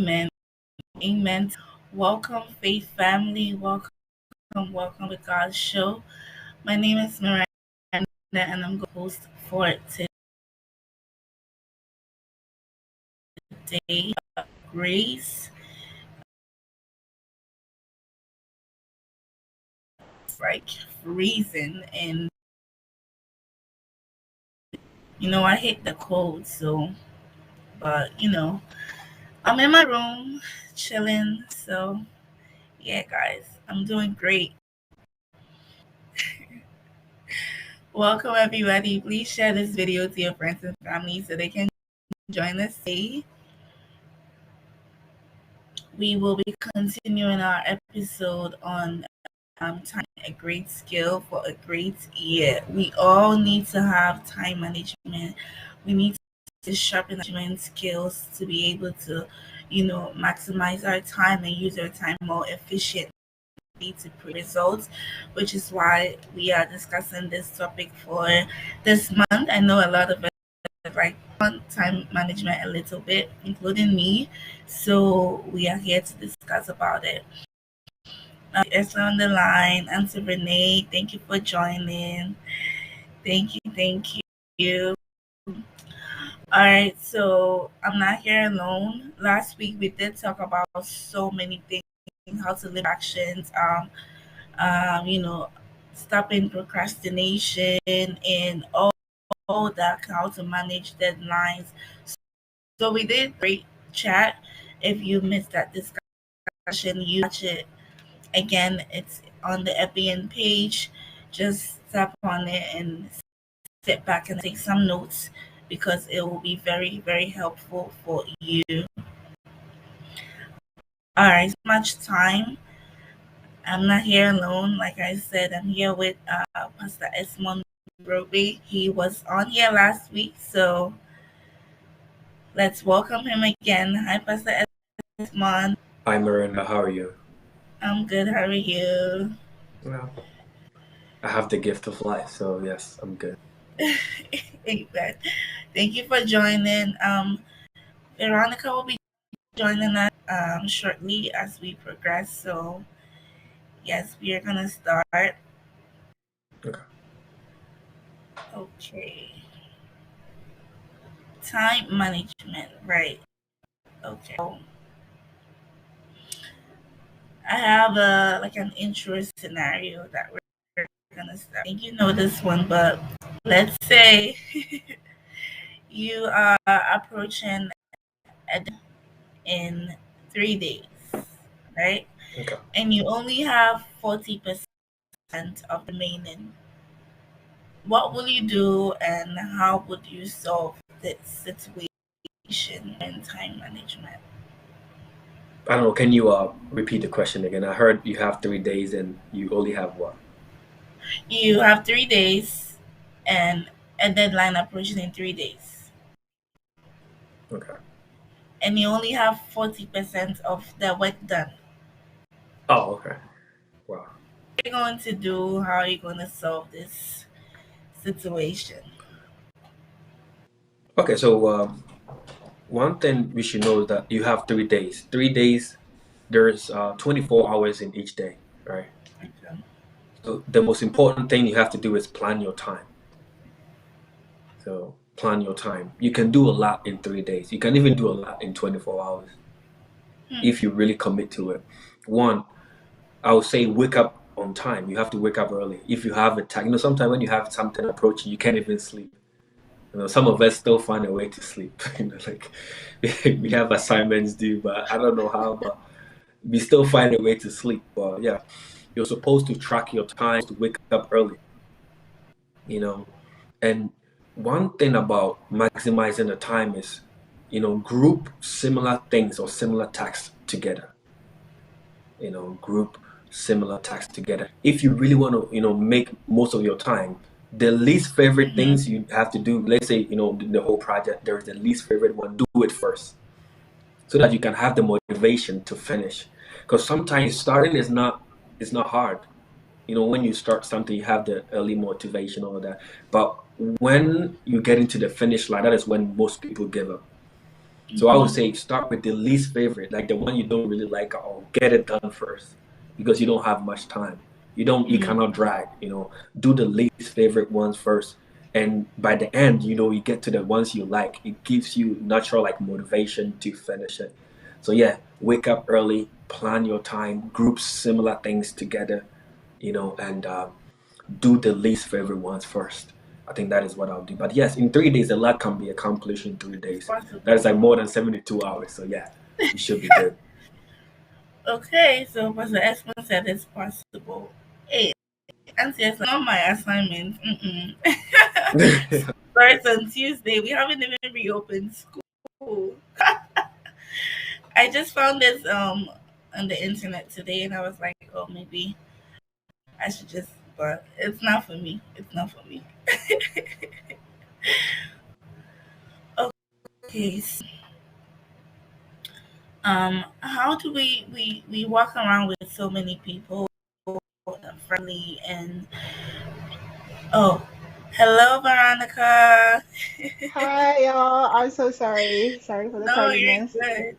Amen. Amen. Welcome, Faith family. Welcome to God's show. My name is Miranda, and I'm the host for today. Grace, like freezing, and I hate the cold. So, but I'm in my room, chilling. So, yeah, guys, I'm doing great. Welcome, everybody. Please share this video to your friends and family so they can join us today. We will be continuing our episode on time, a great skill for a great year. We all need to have time management. We need to sharpen management skills to be able to, maximize our time and use our time more efficiently to produce results, which is why we are discussing this topic for this month. I know a lot of us like on time management a little bit, including me. So we are here to discuss about it. Esther on the line, Auntie Renee, thank you for joining. Thank you. All right, so I'm not here alone. Last week we did talk about so many things, how to live actions, stopping procrastination and all that, how to manage deadlines. So we did great chat. If you missed that discussion, you watch it again. It's on the EPN page. Just tap on it and sit back and take some notes because it will be very, very helpful for you. All right, so much time. I'm not here alone. Like I said, I'm here with Pastor ESMUND BROBBEY. He was on here last week, so let's welcome him again. Hi, Pastor ESMUND. Hi, Miranda. How are you? I'm good. How are you? Well, I have the gift of life, so yes, I'm good. Amen. Thank you for joining. Veronica will be joining us shortly as we progress. So, yes, we are going to start. Okay. Time management, right. Okay. I have an intro scenario that we're going to start. I think you know this one, but let's say you are approaching in 3 days, right? Okay. And you only have 40% of the remaining. What will you do and how would you solve this situation in time management? I don't know. Can you repeat the question again? I heard you have 3 days and you only have what? You have 3 days and a deadline approaching in 3 days. Okay. And you only have 40% of the work done. Oh, okay. Wow. What are you going to do? How are you going to solve this situation? Okay, so one thing we should know is that you have 3 days. 3 days, there's 24 hours in each day, right? Okay. So the most important thing you have to do is plan your time. So plan your time. You can do a lot in 3 days. You can even do a lot in 24 hours if you really commit to it. One, I would say wake up on time. You have to wake up early. If you have a time, sometimes when you have something approaching, you can't even sleep. Some of us still find a way to sleep. Like we have assignments due, but I don't know how, but we still find a way to sleep. But yeah, you're supposed to track your time to wake up early. And one thing about maximizing the time is, group similar things or similar tasks together. Group similar tasks together. If you really want to, make most of your time, the least favorite things you have to do, let's say, the whole project, there's the least favorite one, do it first. So that you can have the motivation to finish. Because sometimes starting is not hard. When you start something, you have the early motivation, all that. But when you get into the finish line, that is when most people give up. So I would say start with the least favorite, like the one you don't really like, or get it done first because you don't have much time. You cannot drag, do the least favorite ones first. And by the end, you get to the ones you like. It gives you natural like motivation to finish it. So yeah, wake up early, plan your time, group similar things together, and do the least favorite ones first. I think that is what I'll do. But yes, in 3 days, a lot can be accomplished in 3 days. That is like more than 72 hours. So yeah, you should be good. Okay, so Pastor Esmond said it's possible. Hey, Auntie, it's not my assignment. Starts on Tuesday. We haven't even reopened school. I just found this on the internet today, and I was like, oh, maybe I should just. But it's not for me. It's not for me. Okay. So, how do we walk around with so many people, friendly and oh, hello, Veronica. Hi, y'all. I'm so sorry. Sorry for the No, you're tardiness. good.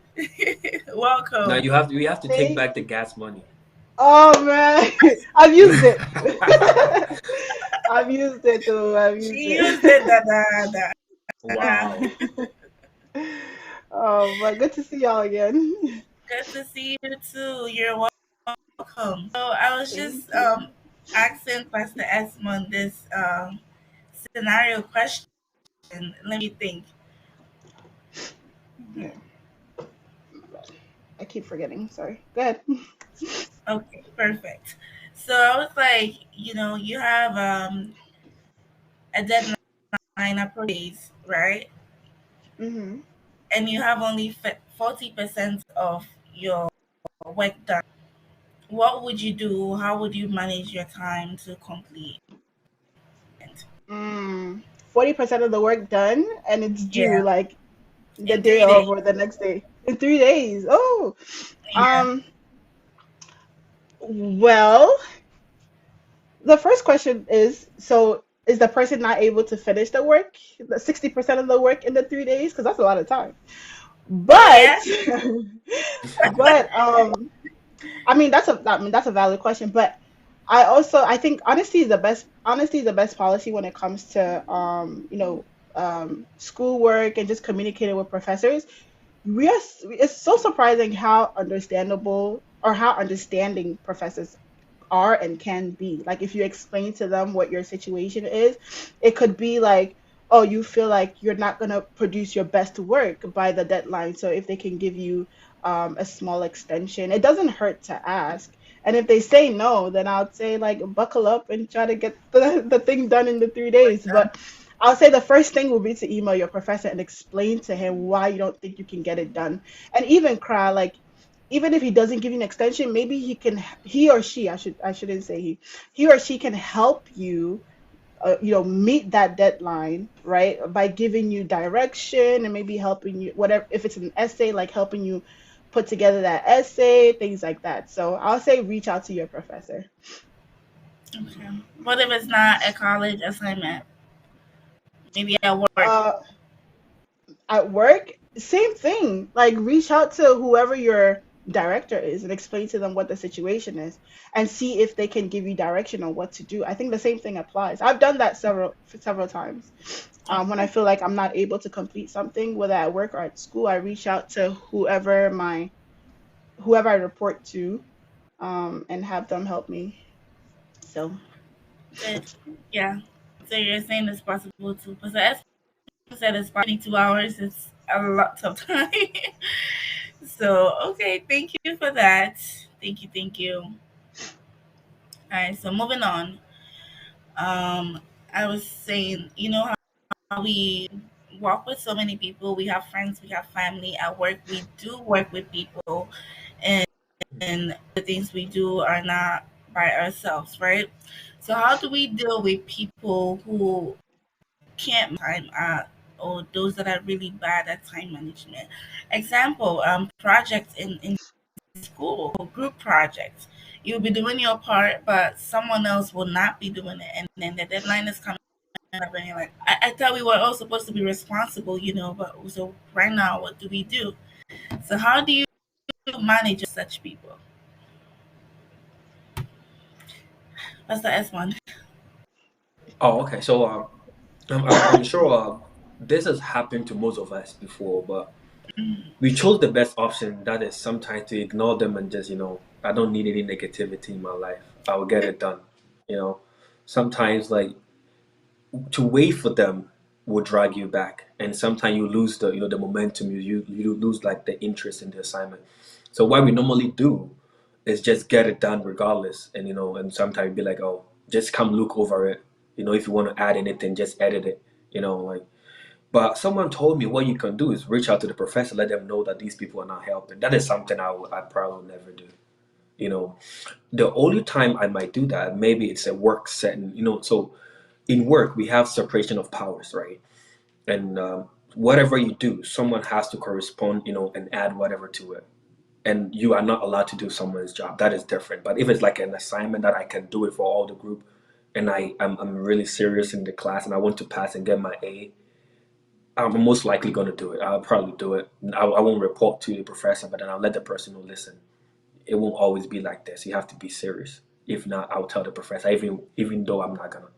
Now Welcome. we have to take Thank back the gas money. Oh man, I've used it. I've used it too. I've used She used it. it. Da, da, da. Wow. Oh, but good to see y'all again. Good to see you too. You're welcome. So I was Thank just you. asking Pastor Esmond this scenario question. Let me think. Yeah, I keep forgetting. Sorry. Good. Okay, perfect. So I was like, you have a deadline approach days, right? hmm And you have only 40% of your work done. What would you do? How would you manage your time to complete it? 40% of the work done, and it's due Yeah, like the in day 3 days. of or the next day in 3 days. Oh, Yeah, um. Well, the first question is, so is the person not able to finish the work, the 60% of the work in the 3 days? Because that's a lot of time. oh yeah. But, but I mean that's a valid question. But I think honesty is the best policy when it comes to schoolwork and just communicating with professors. It's so surprising how understandable or how understanding professors are and can be. Like if you explain to them what your situation is, it could be like, oh, you feel like you're not gonna produce your best work by the deadline. So if they can give you a small extension, it doesn't hurt to ask. And if they say no, then I'll say like buckle up and try to get the thing done in the 3 days. But I'll say the first thing will be to email your professor and explain to him why you don't think you can get it done. And even cry like even if he doesn't give you an extension, maybe he or she, I shouldn't say he or she can help you, meet that deadline, right? By giving you direction and maybe helping you, whatever, if it's an essay, like helping you put together that essay, things like that. So I'll say reach out to your professor. Okay. What if it's not a college assignment? Maybe at work. Uh, at work, same thing. Like reach out to whoever your director is and explain to them what the situation is and see if they can give you direction on what to do. I think the same thing applies. I've done that several times. When I Okay. feel like I'm not able to complete something, whether at work or at school, I reach out to whoever I report to, and have them help me. So Good. Yeah. So you're saying it's possible too. Because as I said, it's 2 hours. It's a lot of time. So okay, thank you for that. Thank you, thank you. All right. So moving on. Um, I was saying, how we work with so many people. We have friends, we have family at work. We do work with people, and the things we do are not by ourselves, right? So how do we deal with people who can't time or those that are really bad at time management? Example, projects in school, group projects. You'll be doing your part, but someone else will not be doing it, and then the deadline is coming And you're like, I thought we were all supposed to be responsible, but so right now, what do we do? So how do you manage such people? That's the S one. Oh, okay. So I'm sure this has happened to most of us before, but we chose the best option. That is sometimes to ignore them and just, I don't need any negativity in my life. I will get it done. You know, sometimes like to wait for them will drag you back, and sometimes you lose the momentum. You lose like the interest in the assignment. So what we normally do is just get it done regardless, and and sometimes be like, oh, just come look over it. If you want to add anything, just edit it. Like. But someone told me what you can do is reach out to the professor, let them know that these people are not helping. That is something I probably will never do. You know, the only time I might do that, maybe it's a work setting. So in work we have separation of powers, right? And whatever you do, someone has to correspond, and add whatever to it. And you are not allowed to do someone's job. That is different. But if it's like an assignment that I can do it for all the group, and I'm really serious in the class and I want to pass and get my A, I'm most likely going to do it. I'll probably do it. I won't report to the professor, but then I'll let the person know, listen, it won't always be like this. You have to be serious. If not, I'll tell the professor. Even though I'm not gonna,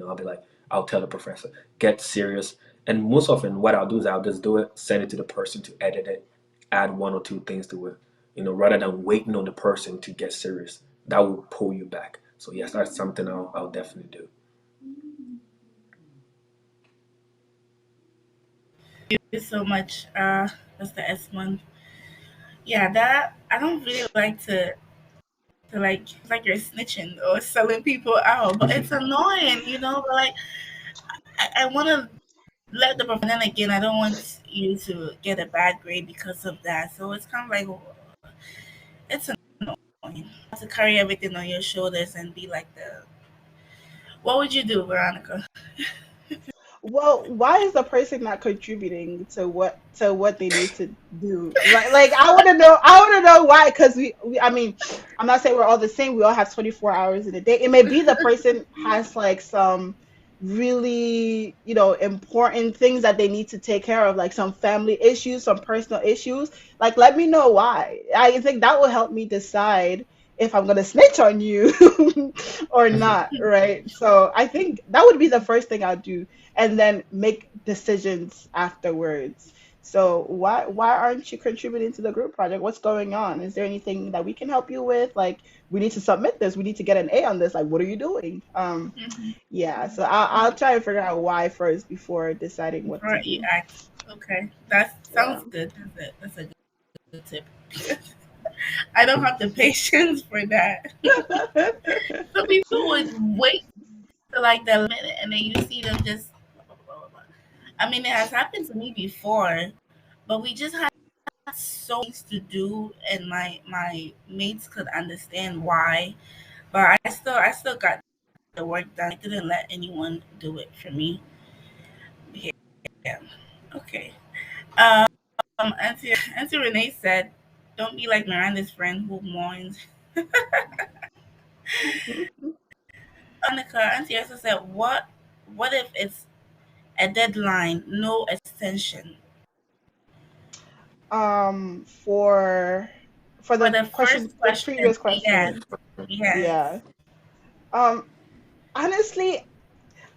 I'll be like, I'll tell the professor, get serious. And most often, what I'll do is I'll just do it, send it to the person to edit it, add one or two things to it, rather than waiting on the person to get serious. That will pull you back. So yes, that's something I'll definitely do. Thank you so much, Mr. S one. Yeah, that I don't really like to like it's like you're snitching or selling people out, but it's annoying, But like I want to let the and then again, I don't want you to get a bad grade because of that. So it's kind of like it's annoying. You have to carry everything on your shoulders and be like the. What would you do, Veronica? Well, why is the person not contributing to what they need to do? Like I want to know. I want to know why. Because I mean, I'm not saying we're all the same. We all have 24 hours in a day. It may be the person has like some really important things that they need to take care of, like some family issues, some personal issues. Like, let me know why. I think that will help me decide if I'm gonna snitch on you or not, right? So I think that would be the first thing I'll do, and then make decisions afterwards. So why aren't you contributing to the group project? What's going on? Is there anything that we can help you with? Like, we need to submit this. We need to get an A on this. Like, what are you doing? Yeah. So I'll try and figure out why first before deciding what to Before you do. act. Okay, that Yeah. sounds good. That's a good tip. I don't have the patience for that. Some people would wait to like the minute and then you see them just. Blah, blah, blah, blah. I mean, it has happened to me before, but we just had so things to do, and my mates could understand why. But I still got the work done. I didn't let anyone do it for me. Yeah. Okay. Auntie Renee said, "Don't be like Miranda's friend who mourns." Annika, Auntie also said, What if it's a deadline, no extension For for the the question, first the question? previous Yes, question. yes. Yeah. Um, honestly,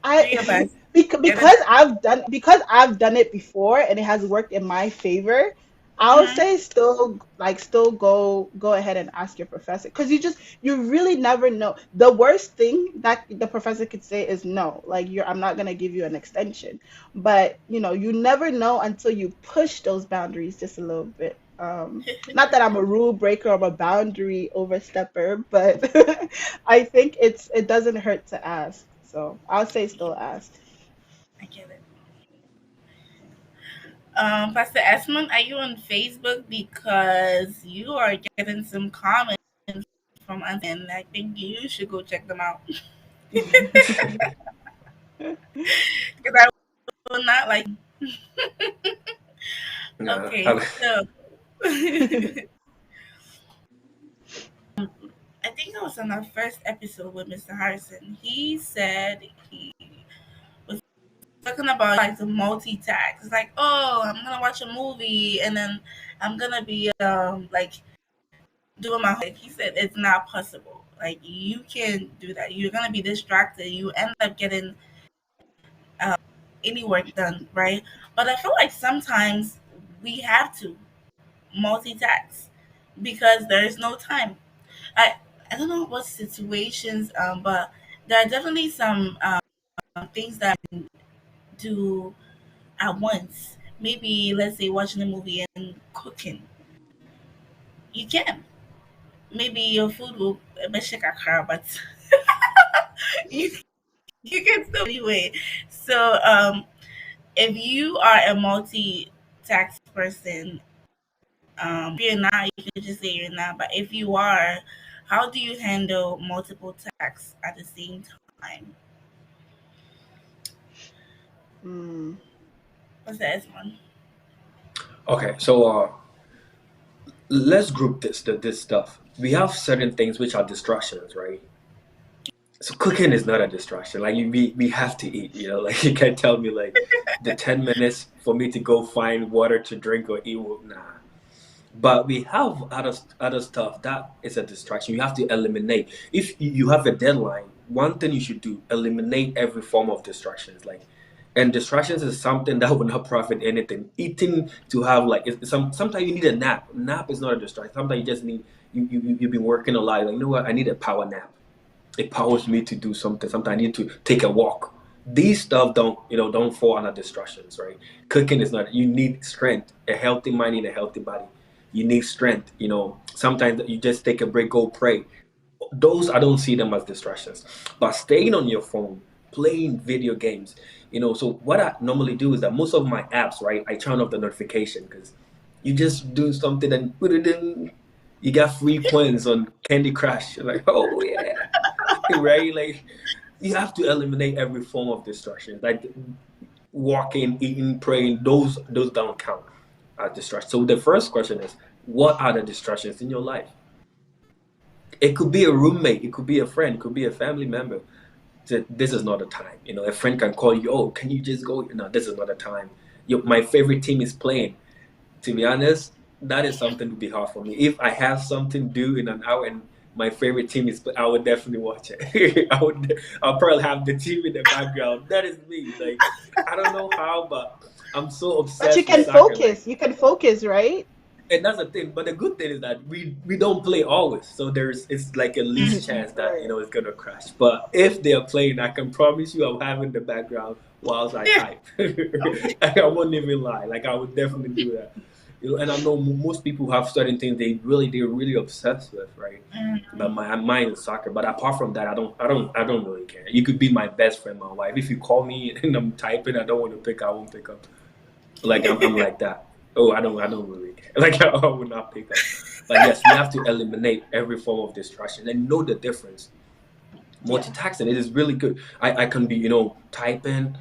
Do your I best. Get it. because I've done it before and it has worked in my favor. I'll Mm-hmm. say still go ahead and ask your professor, because you really never know. The worst thing that the professor could say is no, like, I'm not gonna give you an extension. But you never know until you push those boundaries just a little bit. Not that I'm a rule breaker or a boundary overstepper, but I think it doesn't hurt to ask. So I'll say still ask. I get it. Pastor Esmond, are you on Facebook? Because you are getting some comments from us, and I think you should go check them out. Because I will not like. Yeah. Okay, so I think I was on our first episode with Mr. Harrison. He said he was talking about like the multitask. It's like, oh, I'm gonna watch a movie and then I'm gonna be like doing my, like he said, it's not possible. Like you can do that. You're gonna be distracted. You end up getting any work done, right? But I feel like sometimes we have to multitask because there is no time. I I don't know what situations, but there are definitely some things that I do at once. Maybe let's say watching a movie and cooking. You can. Maybe your food will be shakakara, but you you can still anyway. So if you are a multi-tax person, if you're not, you can just say you're not. But if you are, how do you handle multiple tasks at the same time? Mm. What's the S one? Okay, so let's group this stuff. We have certain things which are distractions, right? So cooking is not a distraction. Like we have to eat. Like you can't tell me like the 10 minutes for me to go find water to drink or eat. Nah. But we have other stuff that is a distraction. You have to eliminate. If you have a deadline, one thing you should do, eliminate every form of distractions. And distractions is something that will not profit anything. Eating to have like sometimes you need a nap. Nap is not a distraction. Sometimes you just need you've been working a lot. Like, you know what? I need a power nap. It powers me to do something. Sometimes I need to take a walk. These stuff don't fall under distractions, right? Cooking is not. You need strength. A healthy mind need a healthy body. You need strength. Sometimes you just take a break, go pray. Those I don't see them as distractions. But staying on your phone, playing video games, So what I normally do is that most of my apps, right, I turn off the notification because you just do something and put it in. You got free coins on Candy Crush. You're like, oh yeah, right? Like you have to eliminate every form of distraction. Like walking, eating, praying, those don't count as distractions. So the first question is, what are the distractions in your life? It could be a roommate, it could be a friend, it could be a family member. This is not the time. A friend can call you, oh, can you just go? No, this is not the time. My favorite team is playing. To be honest, that is something to be hard for me. If I have something due in an hour and my favorite team is, I would definitely watch it. I'll probably have the team in the background. That is me. Like, I don't know how, but I'm so But you obsessed with can soccer. Like, focus. You can focus, right? and that's the thing. But the good thing is that we don't play always, so it's like a least chance that Right. it's gonna crash. But if they are playing, I can promise you, I'll have in the background whilst I Yeah. type. I won't even lie. Like I would definitely do that. And I know most people have certain things they're really obsessed with, right? But mine is soccer. But apart from that, I don't really care. You could be my best friend, my wife. If you call me and I'm typing, I don't want to pick. I won't pick up. Like I'm like that. Oh, I don't really care. Like I would not pick up. But yes, we have to eliminate every form of distraction and know the difference. Yeah. Multitasking, it is really good. I can be typing.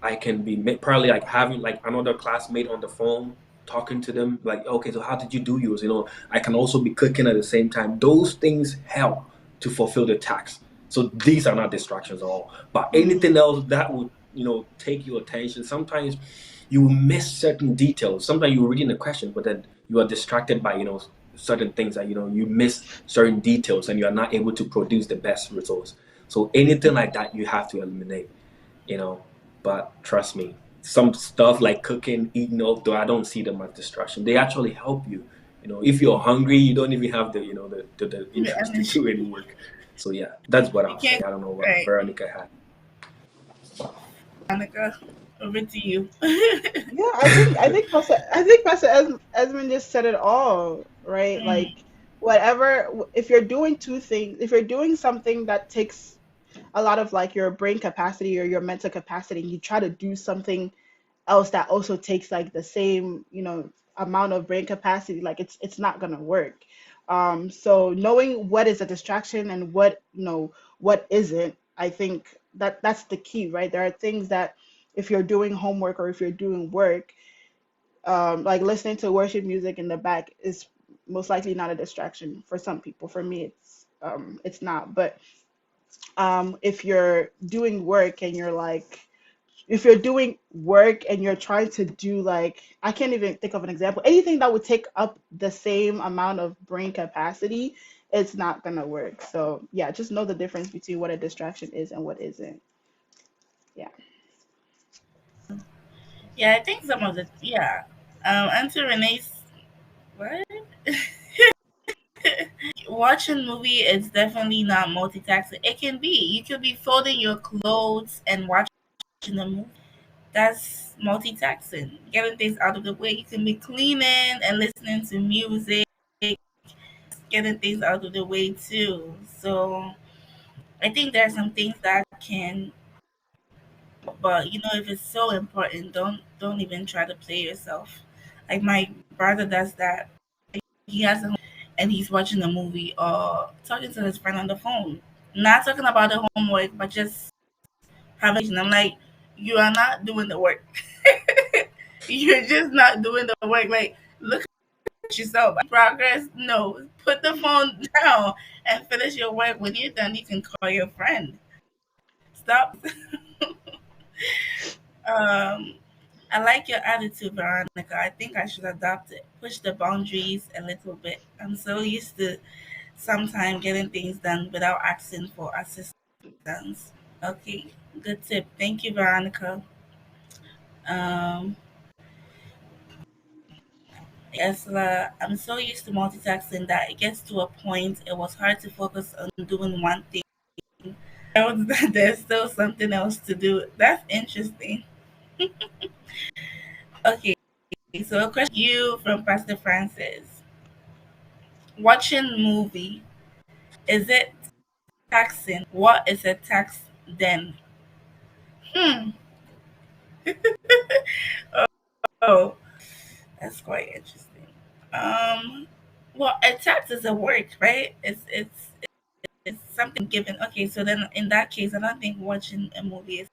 I can be probably like having like another classmate on the phone, talking to them like, okay, so how did you do yours? I can also be cooking at the same time. Those things help to fulfill the task. So these are not distractions at all. But Mm. anything else that would take your attention, sometimes you will miss certain details. Sometimes you're reading the question, but then you are distracted by certain things that you miss certain details and you are not able to produce the best results. So anything like that you have to eliminate. you know. But trust me, some stuff like cooking, eating outdoor, I don't see them as distraction. They actually help you. If you're hungry, you don't even have the The interest to energy. do any work. So yeah, that's what You I'll say. can't. I don't know what Right. Veronica had. Monica, over to you. Yeah, I think Pastor Esmond just said it all, right? Mm, Like whatever, if you're doing two things, if you're doing something that takes a lot of like your brain capacity or your mental capacity, and you try to do something else that also takes like the same, amount of brain capacity, like it's not gonna work. So knowing what is a distraction and what isn't, I think that's the key, right? There are things that if you're doing homework or if you're doing work, like listening to worship music in the back is most likely not a distraction for some people. For me, it's not. But if you're doing work and you're like if you're doing work and you're trying to do like, I can't even think of an example, anything that would take up the same amount of brain capacity, it's not gonna work. So yeah, just know the difference between what a distraction is and what isn't. Yeah. Yeah, I think some of the yeah. Auntie Renee's what? Watching movie is definitely not multitasking. It can be. You could be folding your clothes and watching the movie. That's multitasking. Getting things out of the way. You can be cleaning and listening to music, getting things out of the way too. So I think there are some things that can, but if it's so important, don't even try to play yourself. Like my brother does that. He has a and he's watching a movie or talking to his friend on the phone. Not talking about the homework, but just having. I'm like, you are not doing the work. You're just not doing the work. Like, look at yourself. Progress? No. Put the phone down and finish your work. When you're done, you can call your friend. Stop. um, I like your attitude, Veronica. I think I should adopt it. Push the boundaries a little bit. I'm so used to sometimes getting things done without asking for assistance. Okay, good tip. Thank you, Veronica. Um, Esla, I'm so used to multitasking that it gets to a point it was hard to focus on doing one thing. There's still something else to do. That's interesting. Okay, so a question you from Pastor Francis. Watching movie, is it taxing? What is a tax then? Hmm. Oh, that's quite interesting. Well, a tax is a work, right? It's something given. Okay, so then in that case, I don't think watching a movie is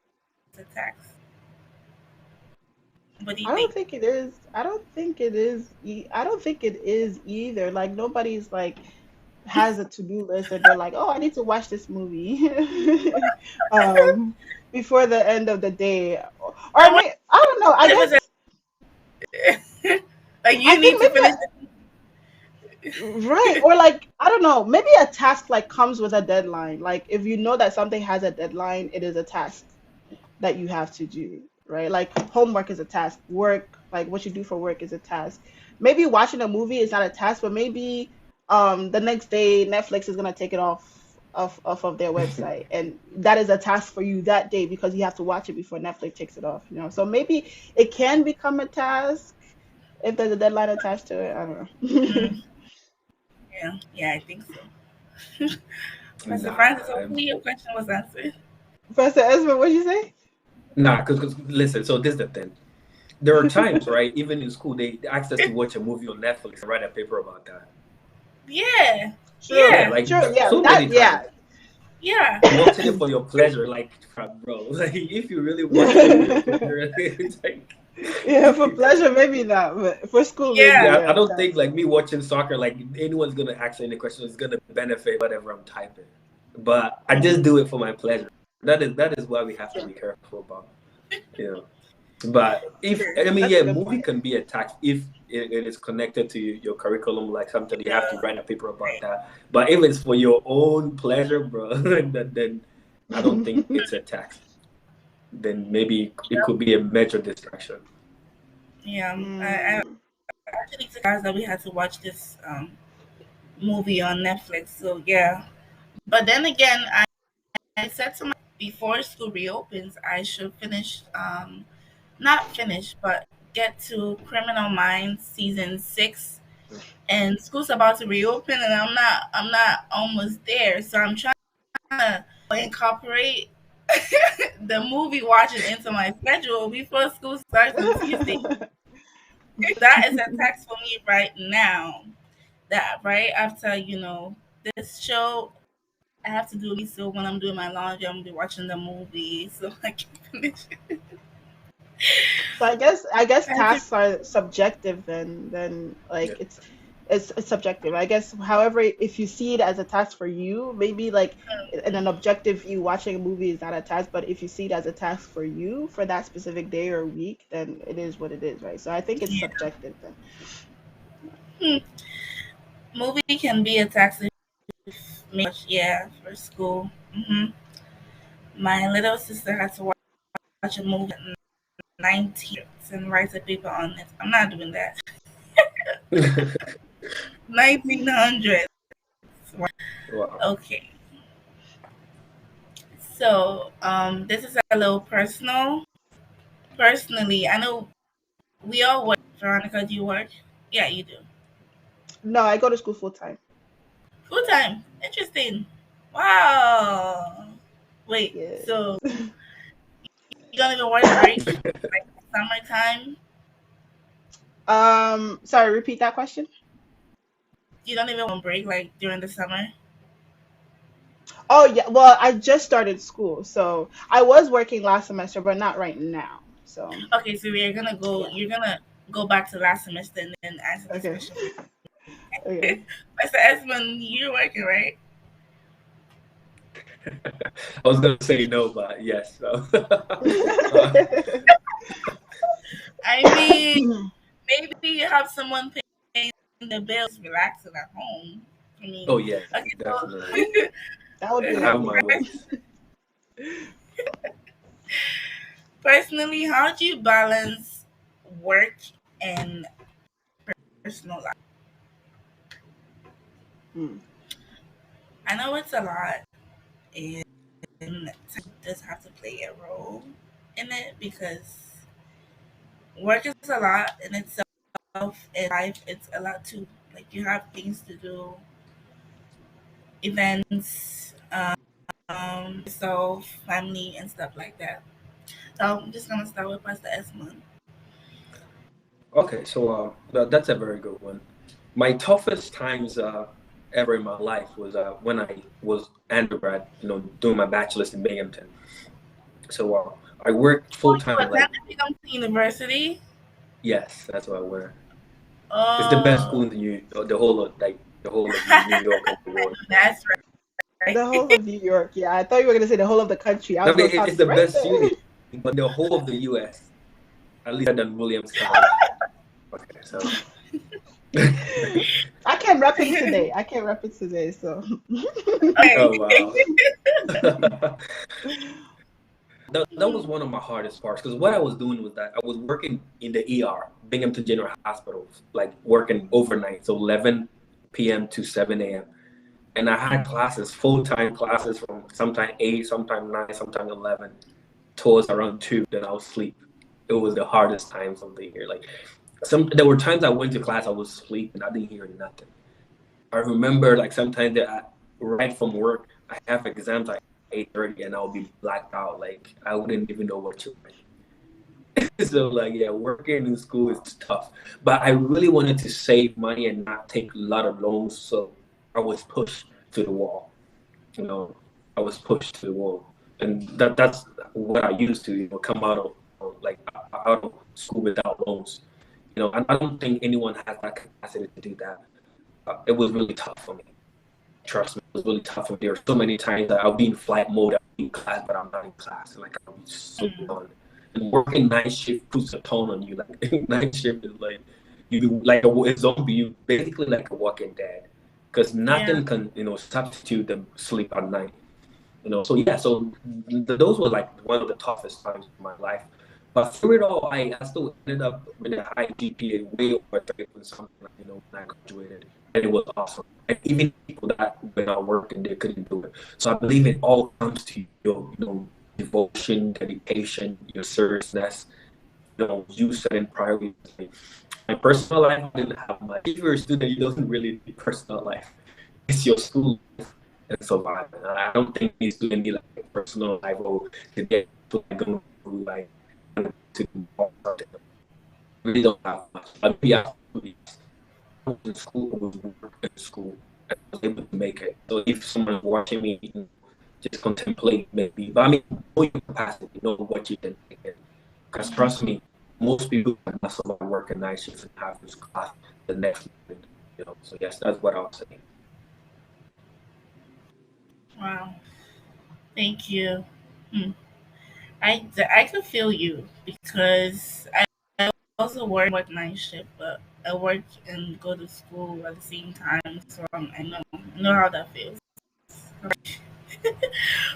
a tax. What do you I don't think? think it is. I don't think it is. I don't think it is either. Like nobody's like has a to-do list and they're like, "Oh, I need to watch this movie um before the end of the day." Or I So what mean, I don't know. I if it's guess a like I you need think to finish? right, or like I don't know, maybe a task like comes with a deadline. Like if you know that something has a deadline, it is a task that you have to do, right? Like homework is a task, work, like what you do for work is a task. Maybe watching a movie is not a task, but maybe the next day Netflix is gonna take it off of their website, and that is a task for you that day because you have to watch it before Netflix takes it off. So maybe it can become a task if there's a deadline attached to it. I don't know. Mm, yeah, I think so. Pastor Nah, Francis, hopefully your question was answered. Professor Esmond, what'd you say? nah, because listen. So this is the thing. There are times, right? Even in school, they asked us to watch a movie on Netflix and write a paper about that. Yeah, True, Yeah, yeah, like true, yeah, so that, many yeah. times. yeah. Watching it for your pleasure, like bro. Like if you really watching it for your pleasure, it's like Yeah, for pleasure, maybe not, but for school, maybe, Yeah, yeah, I yeah. don't think like me watching soccer, like anyone's gonna ask any question is gonna benefit whatever I'm typing. But I just do it for my pleasure. That is why we have to True, be careful about, you know. But if true. I mean, That's a yeah, good movie point. can be a tax if it is connected to your curriculum, like something you have to yeah. write a paper about that. But if it's for your own pleasure, bro, then I don't think it's a tax. Then maybe it could be a major distraction. Yeah, I Mm. actually surprised that we had to watch this movie on Netflix. So yeah, but then again, I said to myself before school reopens, I should finish not finish, but get to Criminal Minds season 6. And school's about to reopen, and I'm not almost there. So I'm trying to incorporate the movie watching into my schedule before school starts on Tuesday. That is a task for me right now. That right after this show, I have to do it. So when I'm doing my laundry, I'm gonna be watching the movie, so I can finish it. So I guess I have to- tasks are subjective then Yeah. like it's subjective. I guess, however, if you see it as a task for you, maybe like in an objective view, watching a movie is not a task, but if you see it as a task for you for that specific day or week, then it is what it is, right? So I think it's Yeah. subjective then. Movie can be a taxi. Yeah, for school. My little sister had to watch a movie at 19 and write a paper on it. I'm not doing that. 1900. Wow. Okay. So, this is a little personal. Personally, I know we all work. Veronica, do you work? Yeah, you do. No, I go to school full time. Full time. Interesting. Wow. Wait, Yeah. so you don't even work break? Like summertime? Sorry, repeat that question. You don't even want break like during the summer? Oh yeah, well, I just started school, so I was working last semester, but not right now. So Okay, so we're gonna go. yeah. You're gonna go back to last semester and then answer this Okay. question. Okay. Mr. Esmond, you're working, right? I was gonna say no, but yes. So. I mean, maybe you have someone paying the bills, relaxing at home. I mean, Oh yeah, okay, definitely. so That would be I have lovely. my ways. personally, how do you balance work and personal life? Mm. I know it's a lot, and time does have to play a role in it because work is a lot in itself, and life it's a lot too. Like you have things to do, events, yourself, family, and stuff like that. So I'm just gonna start with Pastor Esmond. Okay, so that's a very good one. My toughest times ever in my life was when I was undergrad, doing my bachelor's in Binghamton. So I worked Oh, full you time. Like, attended Binghamton University? yes, that's what I wear. It's the best school Oh, in the whole of New York and the world. that's right. The whole of New York. Yeah, I thought you were gonna say the whole of the country. I I was mean, gonna stop it's you the right best there. uni, but the whole of the U.S. at least better than Williams College. Okay, so. I can't rep it today. I can't rep it today. So. Oh Okay. wow. That was one of my hardest parts because what I was doing was that I was working in the ER, Binghamton General Hospital, like working overnight, so 11 p.m. to 7 a.m. And I had classes, full-time classes from sometime 8, sometime 9, sometime 11, towards around 2, then I would sleep. It was the hardest times of the year. Like there were times I went to class, I was sleeping, I didn't hear nothing. I remember like sometimes that right from work, I have exams at 8:30 and I'll be blacked out. Like I wouldn't even know what to write. So like yeah, working in school is tough. But I really wanted to save money and not take a lot of loans, so I was pushed to the wall. You know, I was pushed to the wall, and that's what I used to come out of school without loans. And I don't think anyone has that capacity to do that. It was really tough for me. Trust me, it was really tough for me. There were so many times that I'll be in flight mode, I'll be in class, but I'm not in class. And like I'll be so done. And working night shift puts a tone on you. Like night shift is like you do like a zombie. You basically like a walking dead, because Yeah. nothing can substitute the sleep at night. So yeah, so those were like one of the toughest times of my life. But through it all, I still ended up with a high GPA, way over 30 something, when I graduated. And it was awesome. And even people that were not working, they couldn't do it. So I believe it all comes to your, devotion, dedication, your seriousness, you setting priorities. My personal life I didn't have much. If you're a student, you don't really need personal life. It's your school life and surviving. And I don't think these students need like a personal life or to get to like go through like to do something. Really don't have much. But yeah, I was in school, I was working in school, and I was able to make it. So if someone's watching me, just contemplate maybe. But I mean, know your capacity, know what you can take in. Because trust me, most people are not survive working night shifts and have this class the next morning. So yes, that's what I'll say. Wow. Thank you. Hmm. I could feel you because I also work night shift, but I work and go to school at the same time, so I know how that feels.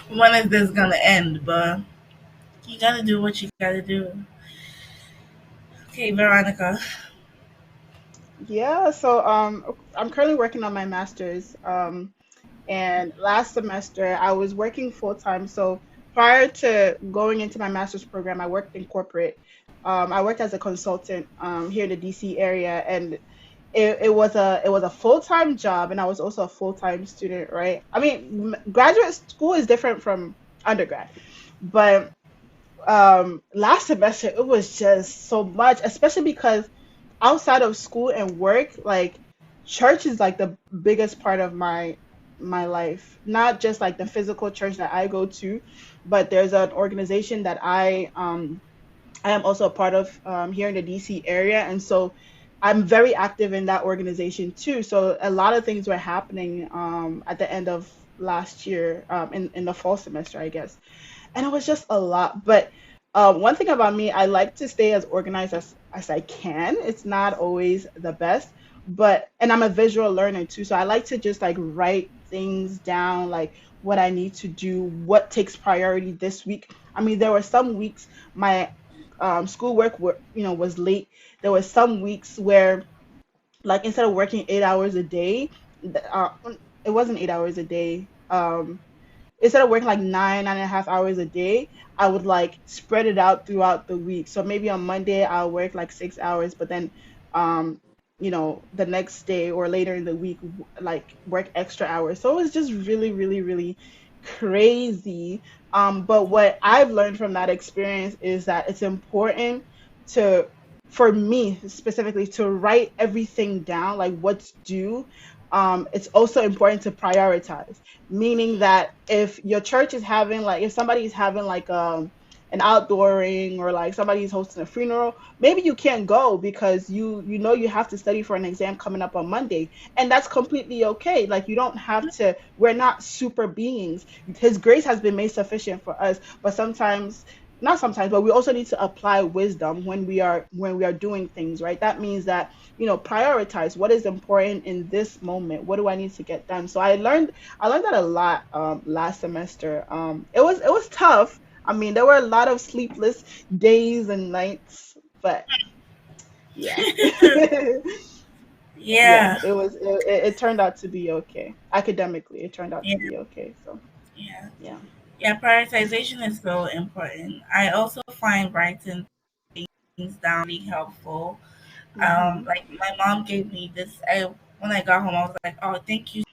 When is this gonna end? But you gotta do what you gotta do. Okay, Veronica. Yeah, so I'm currently working on my master's. And last semester I was working full time. So prior to going into my master's program, I worked in corporate. I worked as a consultant here in the DC area, and it was a full time job, and I was also a full time student, right? I mean, graduate school is different from undergrad, but last semester it was just so much, especially because outside of school and work, like church is like the biggest part of my life. Not just like the physical church that I go to, but there's an organization that I am also a part of here in the DC area, and so I'm very active in that organization too. So a lot of things were happening at the end of last year, in the fall semester, I guess, and it was just a lot. But one thing about me, I like to stay as organized as I can. It's not always the best, but and I'm a visual learner too, so I like to just like write things down, like what I need to do, what takes priority this week. I mean, there were some weeks my schoolwork was late. There were some weeks where, like, instead of working 8 hours a day, it wasn't 8 hours a day. Instead of working like 9.5 hours a day, I would like spread it out throughout the week. So maybe on Monday I'll work like 6 hours, but then um the next day or later in the week, like work extra hours. So it was just really, really, really crazy. But what I've learned from that experience is that it's important to, for me specifically, to write everything down, like what's due. It's also important to prioritize, meaning that if your church is having, like, if somebody's having like an outdooring, or like somebody's hosting a funeral, maybe you can't go because you know you have to study for an exam coming up on Monday, and that's completely okay. Like, you don't have to, we're not super beings. His grace has been made sufficient for us, but sometimes, not sometimes, but we also need to apply wisdom when we are doing things, right? That means that, prioritize what is important in this moment. What do I need to get done? So I learned that a lot last semester. It was tough. I mean, there were a lot of sleepless days and nights, but yeah. Yeah, Yeah, it turned out to be okay. Academically, it turned out yeah, to be okay. So, yeah, yeah. yeah. Prioritization is so important. I also find writing things down really helpful. Mhm. Like my mom gave me this. When I got home, I was like, "Oh, thank you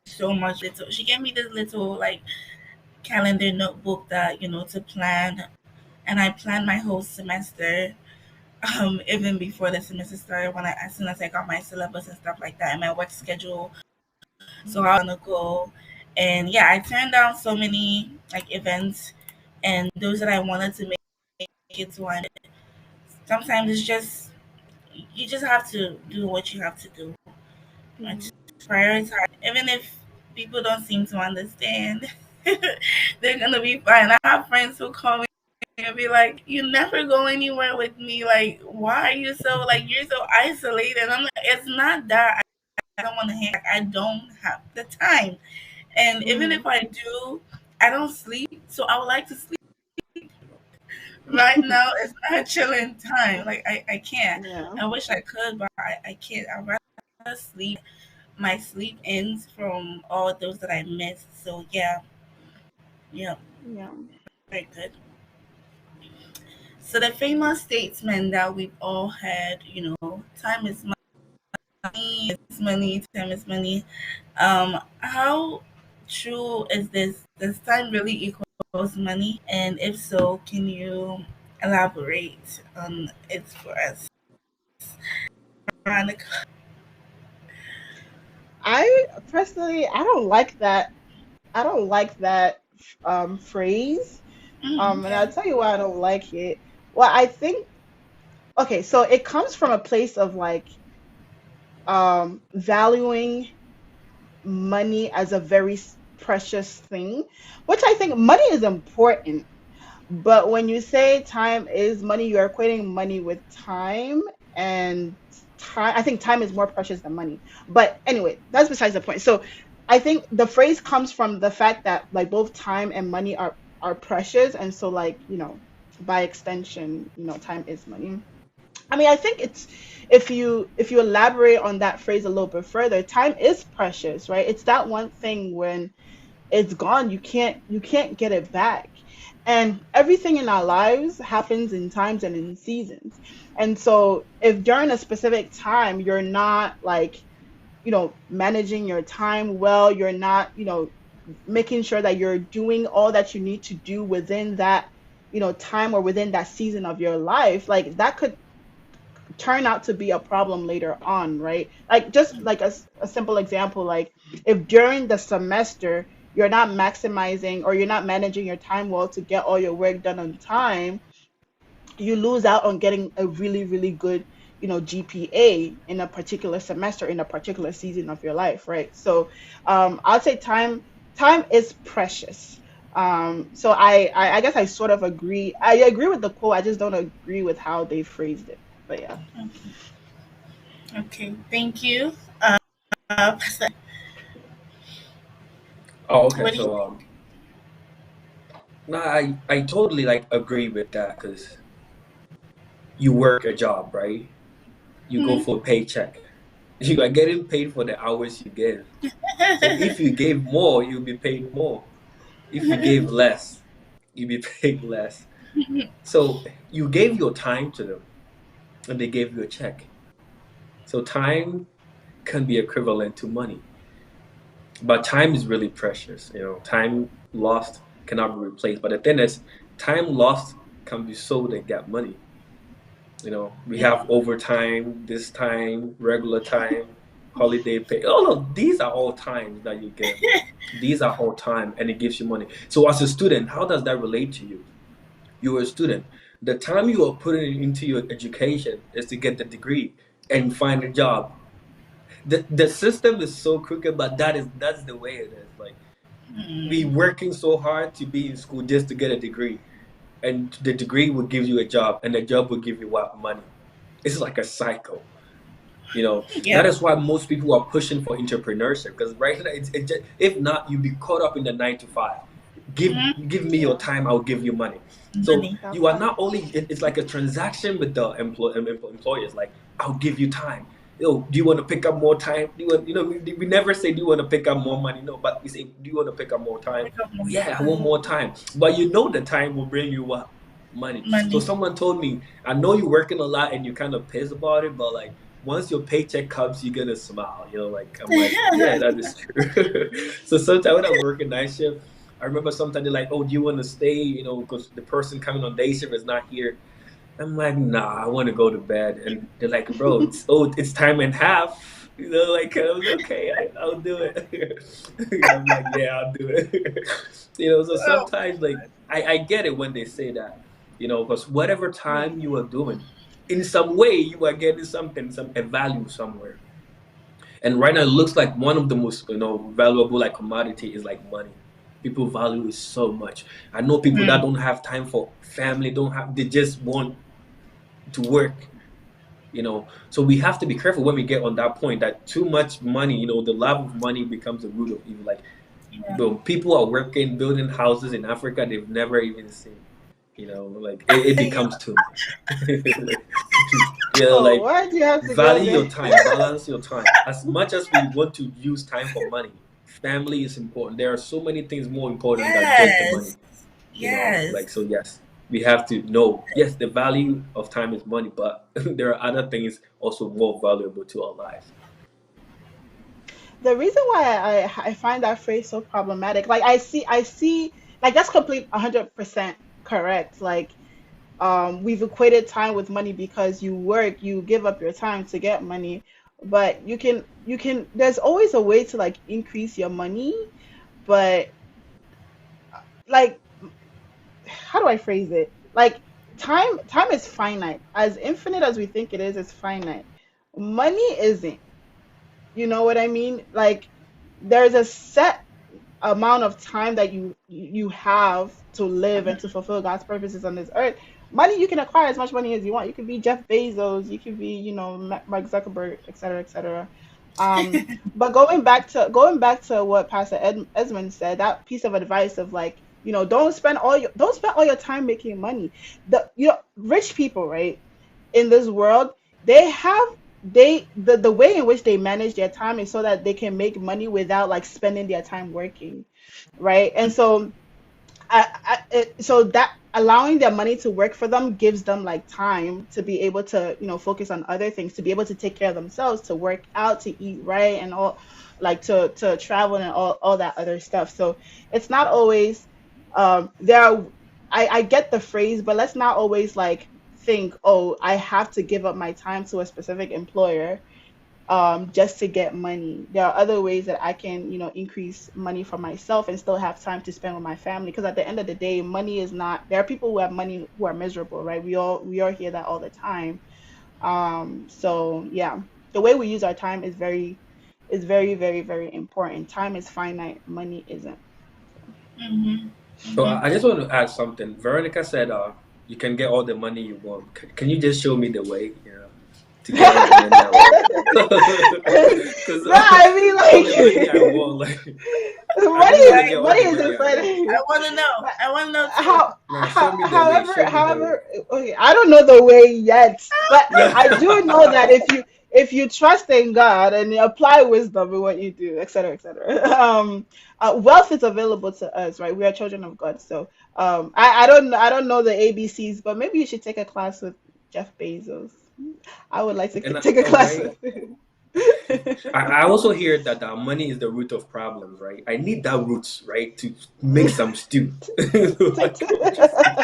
so much." Little, she gave me this little like calendar notebook that to plan, and I planned my whole semester. Even before the semester started, as soon as I got my syllabus and stuff like that, and my work schedule, so I was gonna go, and yeah, I turned down so many like events, and those that I wanted to make it to. And sometimes it's just you just have to do what you have to do. Right? Mhm. Just prioritize, even if people don't seem to understand. They're gonna be fine. I have friends who call me and be like, "You never go anywhere with me. Like, why are you so like you're so isolated?" I'm like, "It's not that I don't want to hang. I don't have the time, and even Mhm. if I do, I don't sleep. So I would like to sleep right now. It's not a chilling time. Like I can't. Yeah. I wish I could, but I can't. I'd rather sleep. My sleep ends from all those that I missed. So yeah, yeah, Yeah. very good. So the famous statement that we've all heard, time is money, is money, time is money. How true is this? Does time really equals money? And if so, can you elaborate on it for us? Veronica? I personally, I don't like that phrase. And I'll Okay. tell you why I don't like it. Well, I think, okay, so it comes from a place of like valuing money as a very precious thing, which I think money is important. But when you say time is money, you're equating money with time, and time, I think time is more precious than money. But anyway, that's besides the point. So I think the phrase comes from the fact that like both time and money are precious, and so like, by extension, time is money. I mean, I think it's, if you elaborate on that phrase a little bit further, time is precious, right? It's that one thing when it's gone, you can't get it back. And everything in our lives happens in times and in seasons. And so if during a specific time you're not like, managing your time well, you're not, making sure that you're doing all that you need to do within that, time, or within that season of your life, like that could turn out to be a problem later on, right? Like just like a simple example, like if during the semester you're not maximizing or you're not managing your time well to get all your work done on time, you lose out on getting a really, really good, GPA in a particular semester, in a particular season of your life, right? So I'd say time is precious. So I guess I sort of agree. I agree with the quote. I just don't agree with how they phrased it. But yeah. Okay, thank you. Pastor, Oh, okay. what do you So think? no, I totally like agree with that because you work a job, right? You go Hmm. for a paycheck. You are getting paid for the hours you give. So if you gave more, you'll be paid more. If you gave less, you'll be paid less. So you gave your time to them, and they gave you a check. So time can be equivalent to money, but time is really precious. Time lost cannot be replaced. But the thing is, time lost can be sold and get money. We Yeah. have overtime, this time, regular time, holiday pay. All of these are all times that you get. These are all time, and it gives you money. So as a student, how does that relate to you? You're a student. The time you are putting into your education is to get the degree and find a job. The system is so crooked, but that's the way it is. Like we Mm, working so hard to be in school just to get a degree, and the degree will give you a job, and the job will give you what? Money. It's like a cycle. That yep. is why most people are pushing for entrepreneurship because right now it just, if not, you be caught up in the 9 to 5. Mm, Give me your Yeah. time, I'll give you money. So money. That you are part. not only it's like a transaction with the employers. Like I'll give you time. Do you want to pick up more time? Do you want, we never say, do you want to pick up more money? No, but we say, do you want to pick up more time? Pick up Oh, more yeah, I want time. more time. But the time will bring you what? Money. So Money. someone told me, I know you're working a lot and you're kind of pissed about it, but like once your paycheck comes, you're gonna smile. Like I'm like, yeah, that is true. So sometimes when I'm working night shift, I remember sometimes they're like, oh, do you want to stay? Because the person coming on day shift is not here. I'm like, nah, I want to go to bed. And they're like, bro, it's time and half. Like I was okay, I'll do it. I'm like, yeah, I'll do it. So Oh, sometimes like I get it when they say that, because whatever Yeah. time you are doing, in some way you are getting something, a value somewhere. And right now, it looks like one of the most valuable like commodity is like money. People value it so much. I know people that mm, don't have time for family, don't have they just want to work. So we have to be careful when we get on that point that too much money, the love of money becomes the root of evil. Like, yeah. people are working, building houses in Africa they've never even seen. Like it becomes too much. Oh, Like why do you have to go value there? your time, balance your time. As much as we want to use time for money, family is important. There are so many things more important than just the money. Yes. Yes. Like so, yes, we have to know. Yes, the value of time is money, but there are other things also more valuable to our lives. The reason why I find that phrase so problematic, like I see, like that's complete 100% correct. Like we've equated time with money because you work, you give up your time to get money, but you can there's always a way to like increase your money, but like how do I phrase it? Like time is finite. As infinite as we think it is finite. Money isn't. You know what I mean? Like there's a set amount of time that you have to live and to fulfill God's purposes on this earth. Money, you can acquire as much money as you want. You could be Jeff Bezos, you could be, Mark Zuckerberg, et cetera, et cetera. But going back to what Pastor Esmond said, that piece of advice of like, don't spend all your time making money. Rich people, right, in this world, they have the way in which they manage their time is so that they can make money without like spending their time working, right? And so so that allowing their money to work for them gives them like time to be able to focus on other things, to be able to take care of themselves, to work out, to eat right, and all, like to travel and all that other stuff. So it's not always there are I get the phrase, but let's not always like think, oh, I have to give up my time to a specific employer just to get money. There are other ways that I can, increase money for myself and still have time to spend with my family. Because at the end of the day, money is not. There are people who have money who are miserable, right? We all hear that all the time. So yeah, the way we use our time is very, very, very important. Time is finite. Money isn't. So. Mm-hmm. So Mm-hmm. I just want to add something. Veronica said, you can get all the money you want. Can you just show me the way, to get all the money I want? Because No, I mean all the money I like want, like I money just want to is get all money the is money I want. I important. want to know. But I want to know too. how, No, show me the way. however, Show me the way. okay, I don't know the way yet, but No. I do know that if you trust in God and you apply wisdom in what you do, etc., etc., wealth is available to us, right? We are children of God. So I don't know the ABCs, but maybe you should take a class with Jeff Bezos. I would like to And take a all class right. with him. I also hear that money is the root of problems, right? I need that root, right, to make some stew. Like what you said.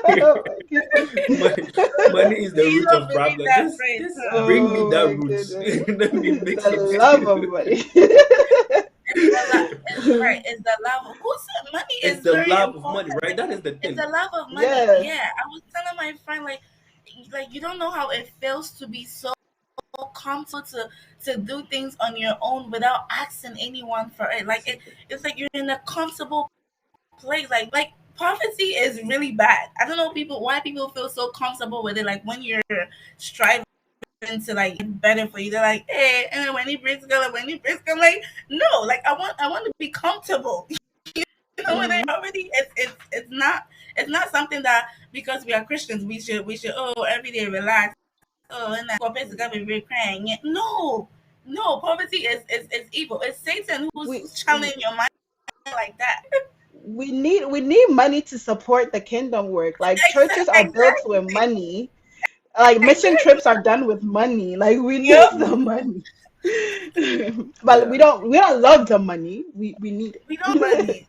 Oh my goodness. money, money is the You root don't of believe problems. that Just, phrase, just huh? bring me Oh that my root. goodness. Let me make The some love of stew. money. It's the right. It's the love. Who said money It's is the very love of money, important? right? That is the It's thing. the love of money. Yes. Yeah, I was telling my friend like you don't know how it feels to be so comfortable to do things on your own without asking anyone for it. Like it's like you're in a comfortable place. Like poverty is really bad. I don't know why people feel so comfortable with it. Like when you're striving to like get better for you, they're like, hey, and then when he brings go, like, no, like I want to be comfortable. You know what I Hmm. already it's not something that because we are Christians we should every day relax. Oh, and that corpus is gonna be really crying. Yeah. No, poverty is evil. It's Satan who's We channeling your mind like that. we need money to support the kingdom work. Like churches are built with Exactly. money. Like mission trips Exactly. are done with money. Like we need Yep. the Mm, money. But we yeah, don't we don't love the money. We need We don't it. money.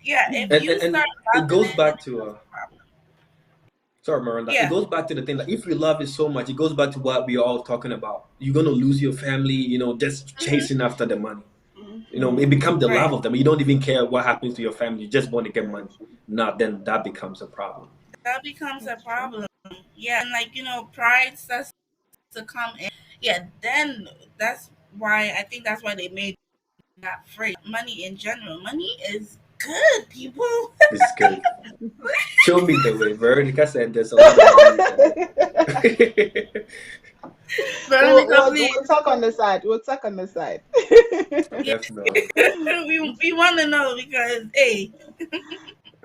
Yeah, if you and start it loving goes it, then back it to becomes a problem. sorry, Miranda. It Yeah. goes back to the thing that if you love it so much, it goes back to what we are all talking about. You're gonna lose your family, just Hmm. chasing after the money. It Mhm. becomes the love Right. of them. You don't even care what happens to your family. You just want to get money. Now, then that becomes a problem. That becomes a That's true. problem. Yeah, and like pride starts to come in. Yeah, then that's why I think that's why they made that phrase. Money in general. Money is good, people. It's good. Show me the way. Veronica said there's a lot of money you can make. we'll, Veronica, we'll, please. we'll talk on the side. We'll talk on the side. Yeah, Definitely. we want to know because hey,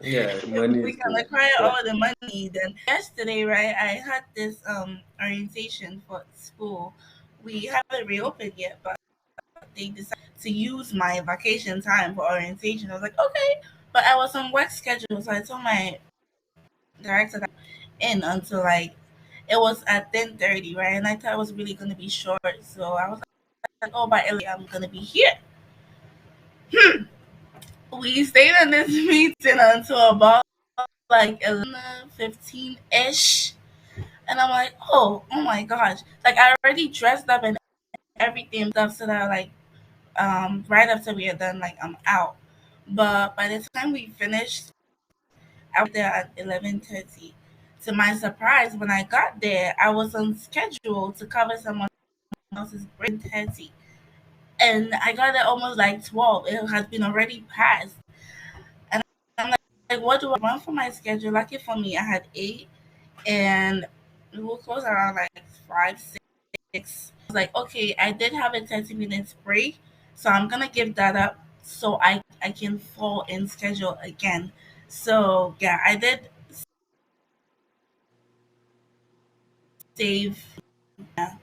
Yeah, money we is can good. acquire Yeah. all the money. Then yesterday, right? I had this orientation for school. We haven't reopened yet, but they decided to use my vacation time for orientation. I was like, okay, but I was on work schedule, so I told my director that in until like it was at 10:30, right? And I thought it was really gonna be short, so I was like, oh, by 11 I'm gonna be here. We stayed in this meeting until about like 11:15 ish, and I'm like, oh my gosh, like I already dressed up and everything stuff, so that like right after we are done, like I'm out. But by the time we finished, I was there at 11:30. To my surprise, when I got there, I was on schedule to cover someone's else's break 30. And I got there almost like 12. It has been already passed. And I'm like, what do I want for my schedule? Lucky for me, I had 8, and we will close around like 5, 6. I was like, okay, I did have a 30 minutes break, so I'm gonna give that up so I can fall in schedule again. So yeah, I did save. Yeah.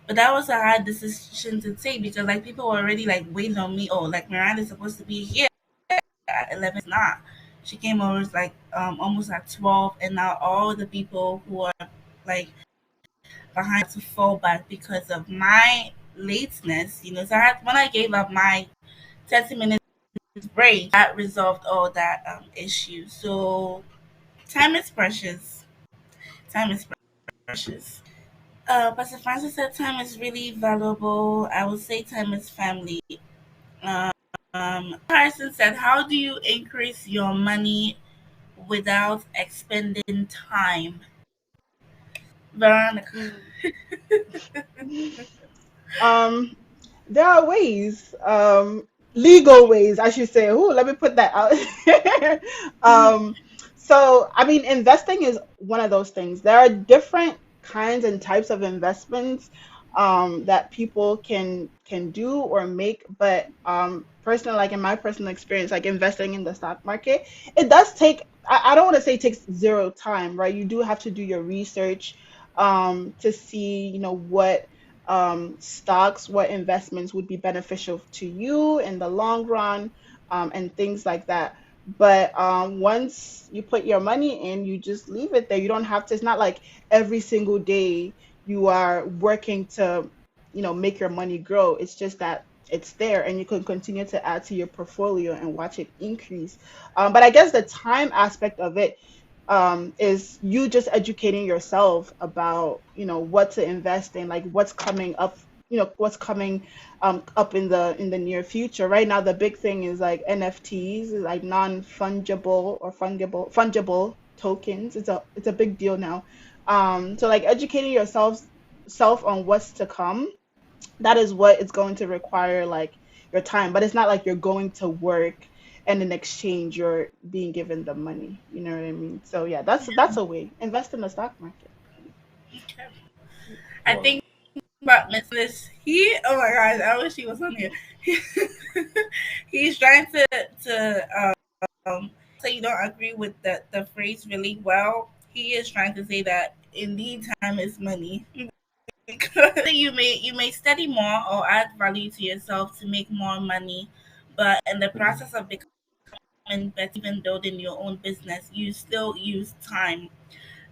But that was a hard decision to take because like people were already like waiting on me. Oh, like Miranda's supposed to be here at 11. It's not. She came over like almost at 12, and now all the people who are like behind to fall back because of my lateness. So when I gave up my 30 minutes break, that resolved all that issue. So time is precious. Time is precious. Pastor Francis said time is really valuable. I would say time is family. Harrison said, how do you increase your money without expending time? Veronica. There are ways, legal ways, I should say. Ooh, let me put that out. So, I mean, investing is one of those things. There are different kinds and types of investments that people can do or make, but personally, like in my personal experience, like investing in the stock market, it does take. I don't want to say it takes zero time, right? You do have to do your research to see, what stocks, what investments would be beneficial to you in the long run, and things like that. But once you put your money in, you just leave it there. You don't have to, it's not like every single day you are working to, make your money grow. It's just that it's there and you can continue to add to your portfolio and watch it increase. But I guess the time aspect of it is you just educating yourself about what to invest in, like what's coming up, what's coming up in the near future. Right now, the big thing is like NFTs, like non-fungible or fungible tokens. It's a big deal now. So like educating yourself self on what's to come, that is what it's going to require, like your time. But it's not like you're going to work and in exchange you're being given the money. You know what I mean? So yeah, that's a way. Invest in the stock market. I think about Miss he. Oh my gosh, I wish he was on here. He's trying to say you don't agree with the phrase really well. He is trying to say that indeed time is money. Because you may study more or add value to yourself to make more money, but in the process of becoming better, even building your own business, you still use time.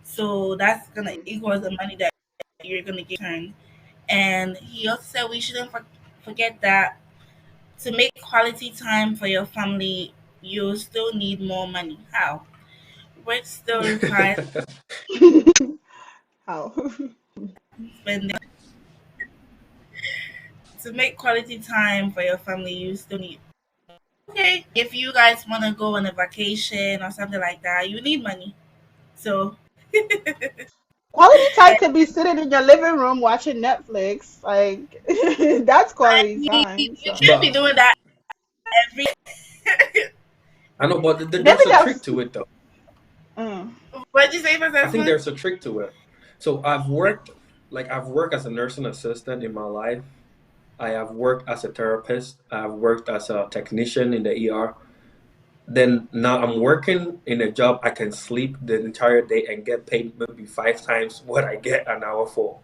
So that's gonna equal the money that you're gonna get returned. And he also said we shouldn't forget that to make quality time for your family, you still need more money. How? Work still requires How? spending. To make quality time for your family, you still need. Okay, if you guys want to go on a vacation or something like that, you need money. So, Quality time could be sitting in your living room watching Netflix. Like that's I quality mean, time. you So can't be But doing that every. I know, but maybe there's a trick that's. to it though. Mm, What'd you say, I think Professor? there's a trick to it. So I've worked as a nursing assistant in my life. I have worked as a therapist. I've worked as a technician in the ER. Then now I'm working in a job I can sleep the entire day and get paid maybe 5 times what I get an hour for.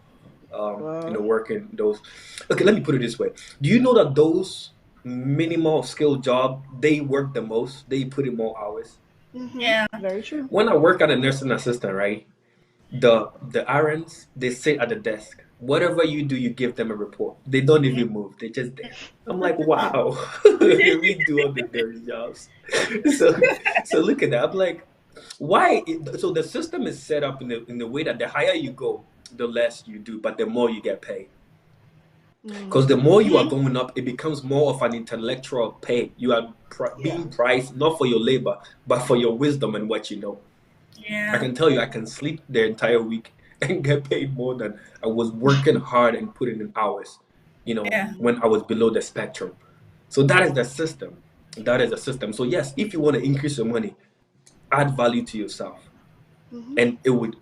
well, Working those. Okay, let me put it this way. Do you know that those minimal skill job they work the most? They put in more hours. mm-hmm, Yeah. very true. When I work at a nursing assistant, right? The RNs they sit at the desk. Whatever you do, you give them a report. They don't even move. They just there. I'm like, wow, we do all the dirty jobs. So so look at that. I'm like, why? So the system is set up in the way that the higher you go, the less you do, but the more you get paid. Because Mm, the more you are Hmm. going up, it becomes more of an intellectual pay. You are yeah. being priced not for your labor, but for your wisdom and what you know. I Yeah. can tell you, I can sleep the entire week and get paid more than I was working hard and putting in hours, Yeah. when I was below the spectrum. So that is the system. That is the system. So yes, if you want to increase your money, add value to yourself, Hmm. and it will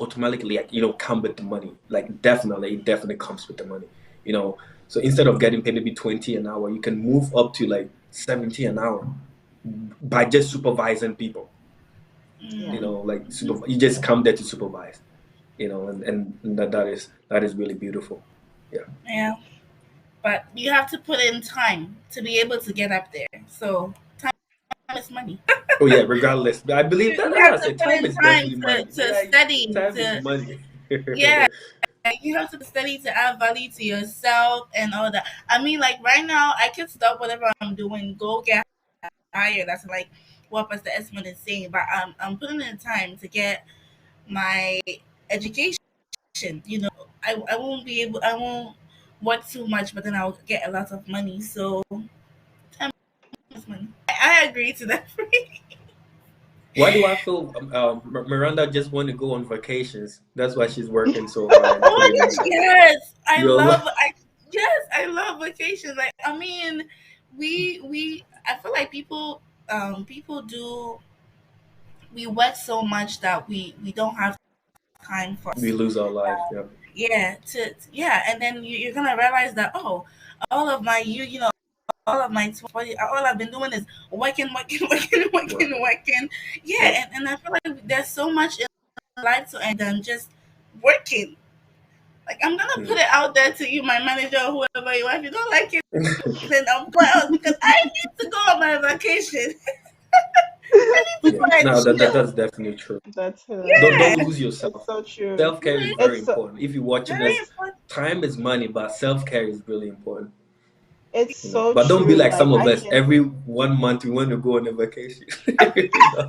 automatically, like, come with the money. Like, definitely, it definitely comes with the money. You know, so instead of getting paid maybe 20 an hour, you can move up to like 70 an hour by just supervising people. Yeah. Like, you just come there to supervise. And that is really beautiful. Yeah. Yeah. But you have to put in time to be able to get up there. So time is money. Oh yeah, regardless. I believe You that's what I have to said. put Time in is time definitely money. to Yeah, study, time is to money. yeah, you have to study to add value to yourself and all that. I mean, like right now, I can stop whatever I'm doing, go get higher. That's like what Pastor Esmond is saying. But I'm putting in time to get my education. I won't be able. I won't work too much, but then I'll get a lot of money. So time is money. I agree to that. Why do I feel Miranda just want to go on vacations? That's why she's working so hard and Oh my putting in gosh, time. yes. You'll I love vacations. Like I mean, we I feel like people do we work so much that we don't have time for we us. lose our life. Yeah. Yeah, and then you're gonna realize that all of my all of my 20, all I've been doing is working, working, working, Right. working, working. Yep. Yeah, and I feel like there's so much in life to end than just working. Like I'm gonna put Mm. it out there to you, my manager, or whoever you are. If you don't like it, then I'll go else because I need to go on my vacation. I need to Yeah. go and No, chill. that's definitely true. That's Yeah, Don't hilarious. lose It's yourself. so true. Self care is Mhm. very It's so, important. If you're watching Very us, important. time is money, but self care is really important. it's so But don't be true. like Like some of I us. can. Every 1 month we want to go on a vacation.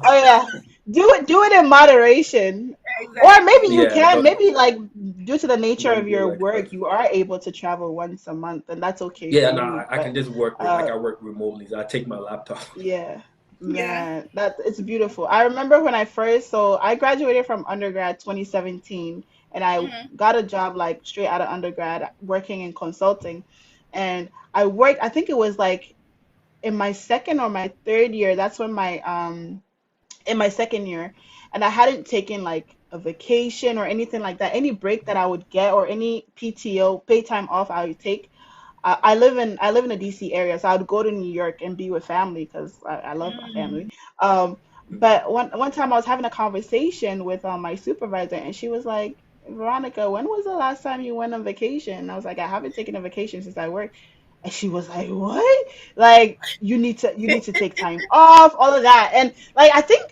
Oh yeah, do it in moderation, or maybe Exactly. you Yeah, can. Maybe like due to the nature don't of be your like us. work, you are able to travel once a month, and that's okay for Yeah, no, you. I can But just work like uh, I work remotely. So I take my laptop. yeah, Yeah. man, that it's beautiful. I remember when so I graduated from undergrad 2017, and I Hmm. got a job like straight out of undergrad working in consulting, and I worked. I think it was like in my second or my third year. That's when my in my second year, and I hadn't taken like a vacation or anything like that. Any break that I would get or any PTO, pay time off I would take. I live in the DC area, so I would go to New York and be with family because I love my family. Mm. Um, Mm. but one time I was having a conversation with my supervisor, and she was like, "Veronica, when was the last time you went on vacation?" And I was like, "I haven't taken a vacation since I work." And she was like, "What? Like you need to take time off, all of that." And like I think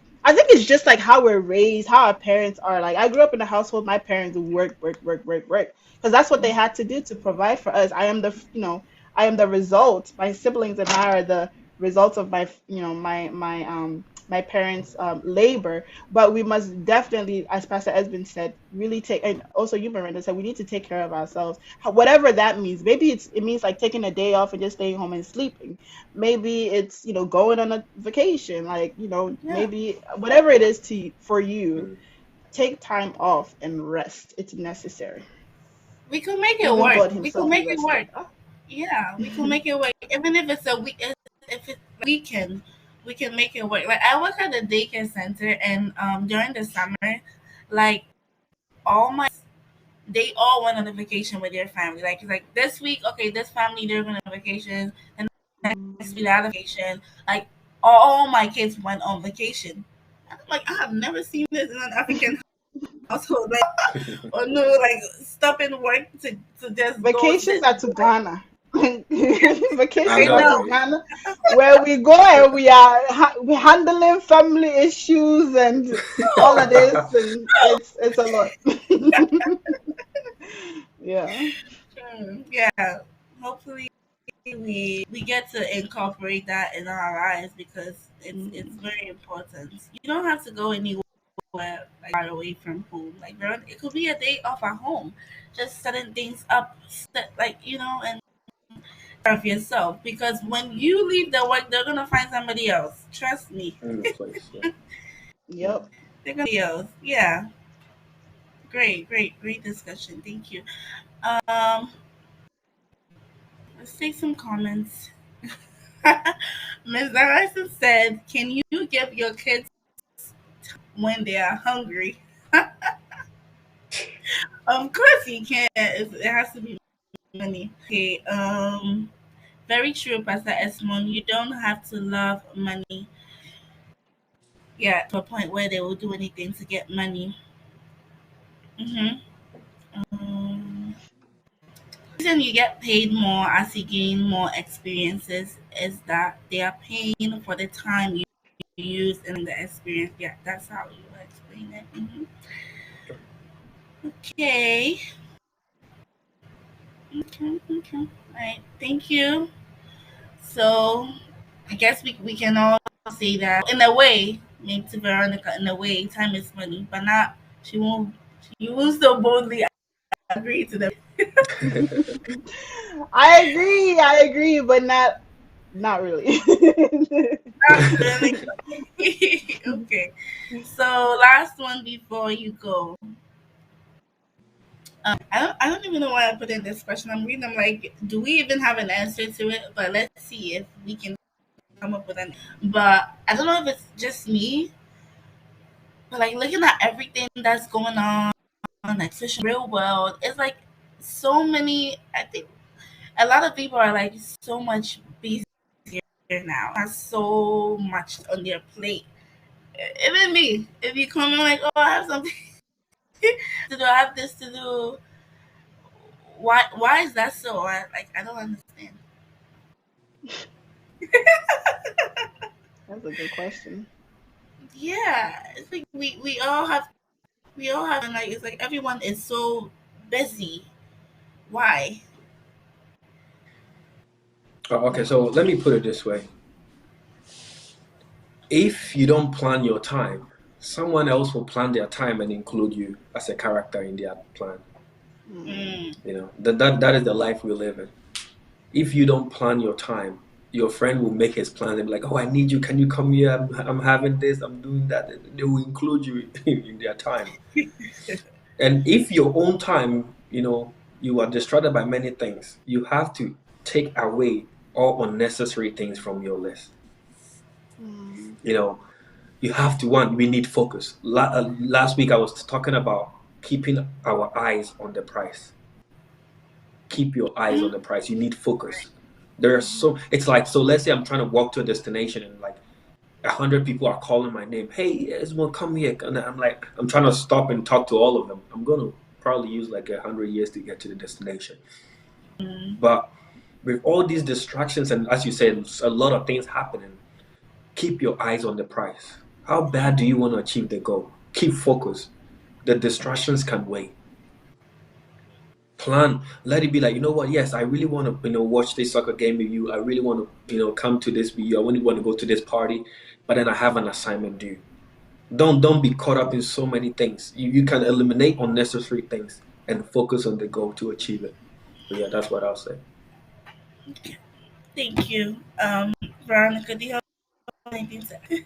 it's just like how we're raised, how our parents are. Like I grew up in a household, my parents would work, work, work, work, work, because that's what they had to do to provide for us. I am the result. My siblings and I are the result of my parents' labor. But we must definitely, as Pastor Esbin said, really take, and also you, Miranda, said we need to take care of ourselves, whatever that means. Maybe it means like taking a day off and just staying home and sleeping. Maybe it's going on a vacation, like Yeah. maybe whatever it is for you. Mm. Take time off and rest. It's necessary. We could make it Even work. God We could Himself make it work. rested. Ah. Yeah, we can make it work. Even if it's a week, if it's weekend, we can make it work. Like I work at the daycare center, and during the summer, like all my they all went on a vacation with their family. Like it's like this week, okay, this family they're going on vacation, and next week Mm. they're on vacation. Like all my kids went on vacation. And I'm like, I have never seen this in an African household. Like, or no, like stopping work to just go Vacations sit. are to Ghana. I I Vacations are know, to know. right? Ghana, where we go and we are we handling family issues and all of this, and it's a lot. Yeah. Yeah. Hopefully we get to incorporate that in our lives because it's Mhm. very important. You don't have to go anywhere like far away from home. Like it could be a day off at home, just setting things up, like and of yourself. Because when you leave the work, they're gonna find somebody else. Trust me, In the place. Yeah. Yep. they're gonna be else. Yeah, Great discussion. Thank you. Um, let's take some comments. Ms. Larison said, "Can you give your kids when they are hungry?" Of course you can. It has to be money. Okay. Very true, Pastor Esmond. You don't have to love money. Yeah, to a point where they will do anything to get money. Mm-hmm. Um, the reason you get paid more as you gain more experiences is that they are paying for the time you use in the experience. Yeah, that's how you explain it. Okay. Okay. All right. Thank you. So I guess we can all say that in a way, maybe to Veronica, in a way, time is money, but not she won't so boldly agree to them. I agree, but not really. Not really. Okay. So last one before you go. I don't even know why I put in this question. I'm reading. I'm like, do we even have an answer to it? But let's see if we can come up with an. But I don't know if it's just me, but like looking at everything that's going on, like social real world, it's like so many. I think a lot of people are like so much busier now, has so much on their plate. Even me, if you come in like, oh, I have something to do, I have this to do. Why is that so? I don't understand. That's a good question. Yeah, it's like we all have, and like it's like everyone is so busy. Why? Oh, okay, so let me put it this way. If you don't plan your time, someone else will plan their time and include you as a character in their plan. Mm. Mm, That is the life we live in. If you don't plan your time, your friend will make his plans and be like, "Oh, I need you. Can you come here? I'm having this. I'm doing that." They will include you in their time. And if your own time, you are distracted by many things, you have to take away all unnecessary things from your list. Mm. You know, you have to we need focus. Last week I was talking about keeping our eyes on the price. Keep your eyes on mm, the price. You need focus. It's like, so let's say I'm trying to walk to a destination and like 100 people are calling my name. Hey, Esmond, come here. And I'm like, I'm trying to stop and talk to all of them. I'm gonna probably use like 100 years to get to the destination. mm. But with all these distractions and, as you said, a lot of things happening, keep your eyes on the prize. How bad do you want to achieve the goal? Keep focus. The distractions can wait. Plan. Let it be like, you know what? Yes, I really want to, watch this soccer game with you. I really want to, come to this with you. I really want to go to this party, but then I have an assignment due. Don't be caught up in so many things. You can eliminate unnecessary things and focus on the goal to achieve it. So yeah, that's what I'll say. Thank you, Veronica. Do you have anything to say?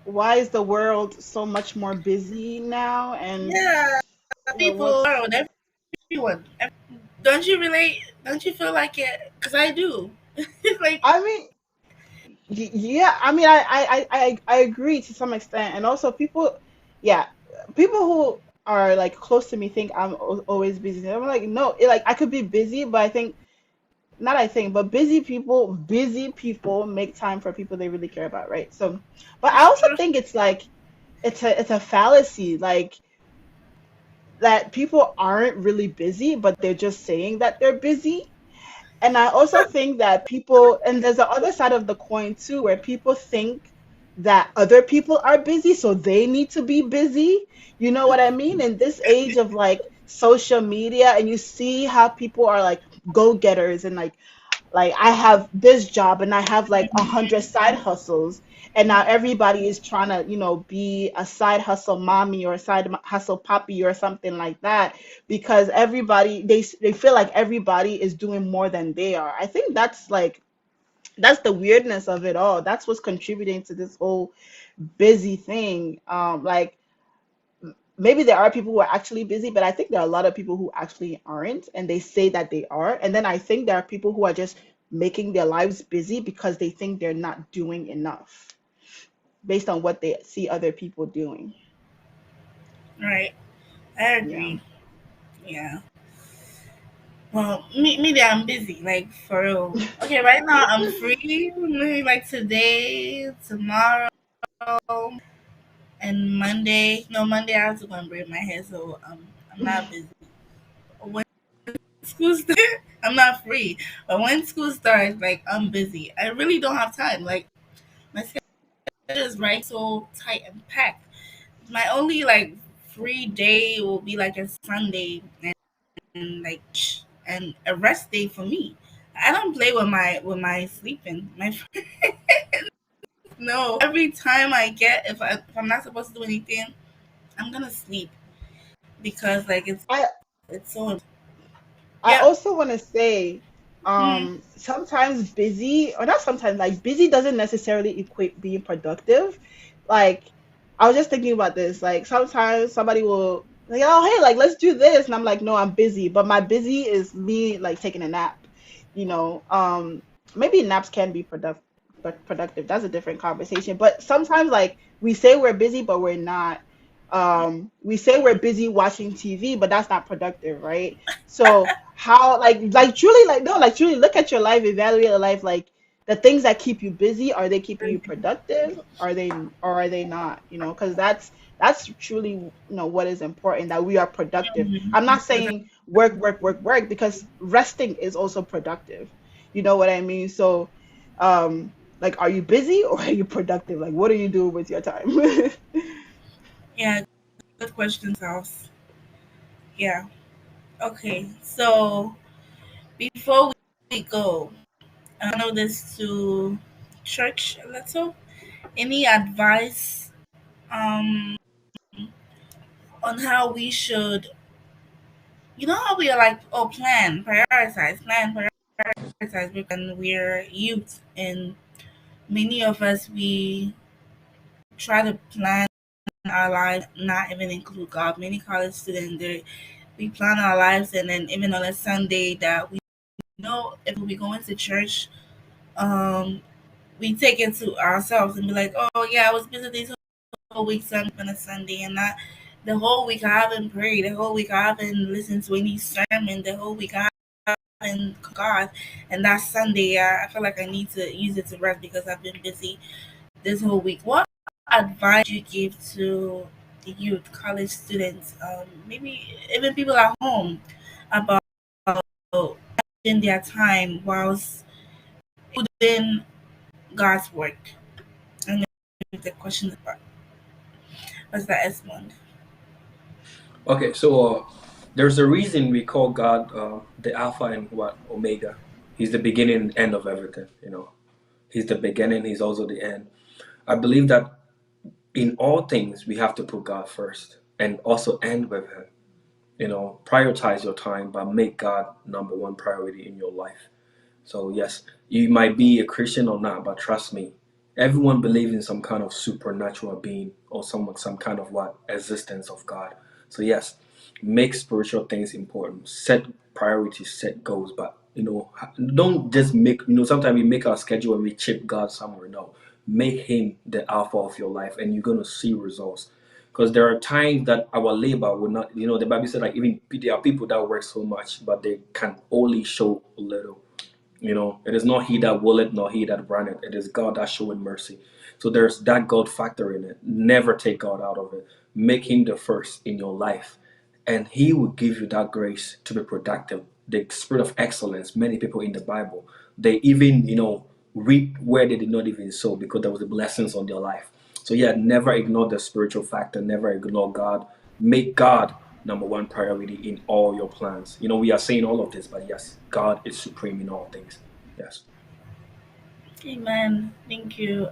Why is the world so much more busy now? And Yeah, people what's around everyone. Don't you relate? Don't you feel like it? Because I do. It's like, I mean, yeah, I mean, I agree to some extent, and also yeah, people who are like close to me think I'm always busy. I'm like, no, like I could be busy, but I think not. I think, but busy people make time for people they really care about, right? So, but I it's also true. think it's like it's a fallacy, like that people aren't really busy, but they're just saying that they're busy. And I also think that people, and there's the other side of the coin too, where people think that other people are busy, so they need to be busy. You know what I mean? In this age of like social media, and you see how people are like go-getters and like I have this job and I have like 100 side hustles, and now everybody is trying to be a side hustle mommy or a side hustle poppy or something like that, because everybody they feel like everybody is doing more than they are. I think that's the weirdness of it all. That's what's contributing to this whole busy thing. Like maybe there are people who are actually busy, but I think there are a lot of people who actually aren't, and they say that they are. And then I think there are people who are just making their lives busy because they think they're not doing enough based on what they see other people doing. Right. I Yeah. agree. Yeah. Well, me there, I'm busy, like for real. Okay, right now I'm free. Maybe like today, tomorrow, and Monday. No, Monday I have to go and braid my hair, so I'm not busy. When school starts, I'm not free. But when school starts, like I'm busy. I really don't have time. Like my schedule is right so tight and packed. My only like free day will be like a Sunday and like and a rest day for me. I don't play with my sleeping. My no. Every time I get if I'm not supposed to do anything, I'm gonna sleep because like I it's so I yeah. also want to say, Mm, sometimes busy, or not sometimes, like busy doesn't necessarily equate being productive. Like, I was just thinking about this. Like, sometimes somebody will, like, oh, hey, like, let's do this. And I'm like, no, I'm busy. But my busy is me, like, taking a nap, you know. Maybe naps can be productive. That's a different conversation. But sometimes, like, we say we're busy, but we're not. We say we're busy watching TV, but that's not productive, right? So, how like truly like no like truly look at your life, evaluate your life, like the things that keep you busy, are they keeping you productive, are they not, because that's truly, what is important, that we are productive. mhm. I'm not saying work work work work, because resting is also productive, you know what I mean? So like, are you busy or are you productive? Like, what are you doing with your time? Yeah, good question, House. Yeah. Okay. So before we go, I know this to church a little. Any advice um on how we should, how we are like, oh, plan prioritize when we're youth, and many of us, we try to plan our lives, not even include God. Many college students, we plan our lives, and then even on a Sunday that we know if we go into church, um we take it to ourselves and be like, oh yeah, I was busy this whole week, so I'm on a Sunday, and not the whole week I haven't prayed, the whole week I haven't listened to any sermon, the whole week I haven't God, and that Sunday I feel like I need to use it to rest because I've been busy this whole week. What advice do you give to the youth, college students, maybe even people at home, about in their time whilst doing God's work? And then the question about what's that, Esmond? Okay, so there's a reason we call God the Alpha and what Omega. He's the beginning and end of everything. He's the beginning. He's also the end. I believe that in all things we have to put God first and also end with Him. Prioritize your time, but make God number one priority in your life. So yes, you might be a Christian or not, but trust me, everyone believes in some kind of supernatural being or some kind of what existence of God. So yes, make spiritual things important. Set priorities, set goals, but don't just make. Sometimes we make our schedule and we chip God somewhere. No, make Him the alpha of your life, and you're gonna see results. Because there are times that our labor will not. The Bible said, like, even there are people that work so much, but they can only show a little. It is not he that willeth nor he that runneth. It is God that showeth mercy. So there's that God factor in it. Never take God out of it. Make him the first in your life. And he will give you that grace to be productive. The spirit of excellence, many people in the Bible, they even, reap where they did not even sow because there was the blessings on their life. So yeah, never ignore the spiritual factor, never ignore God. Make God number one priority in all your plans. We are saying all of this, but yes, God is supreme in all things. Yes. Amen. Thank you,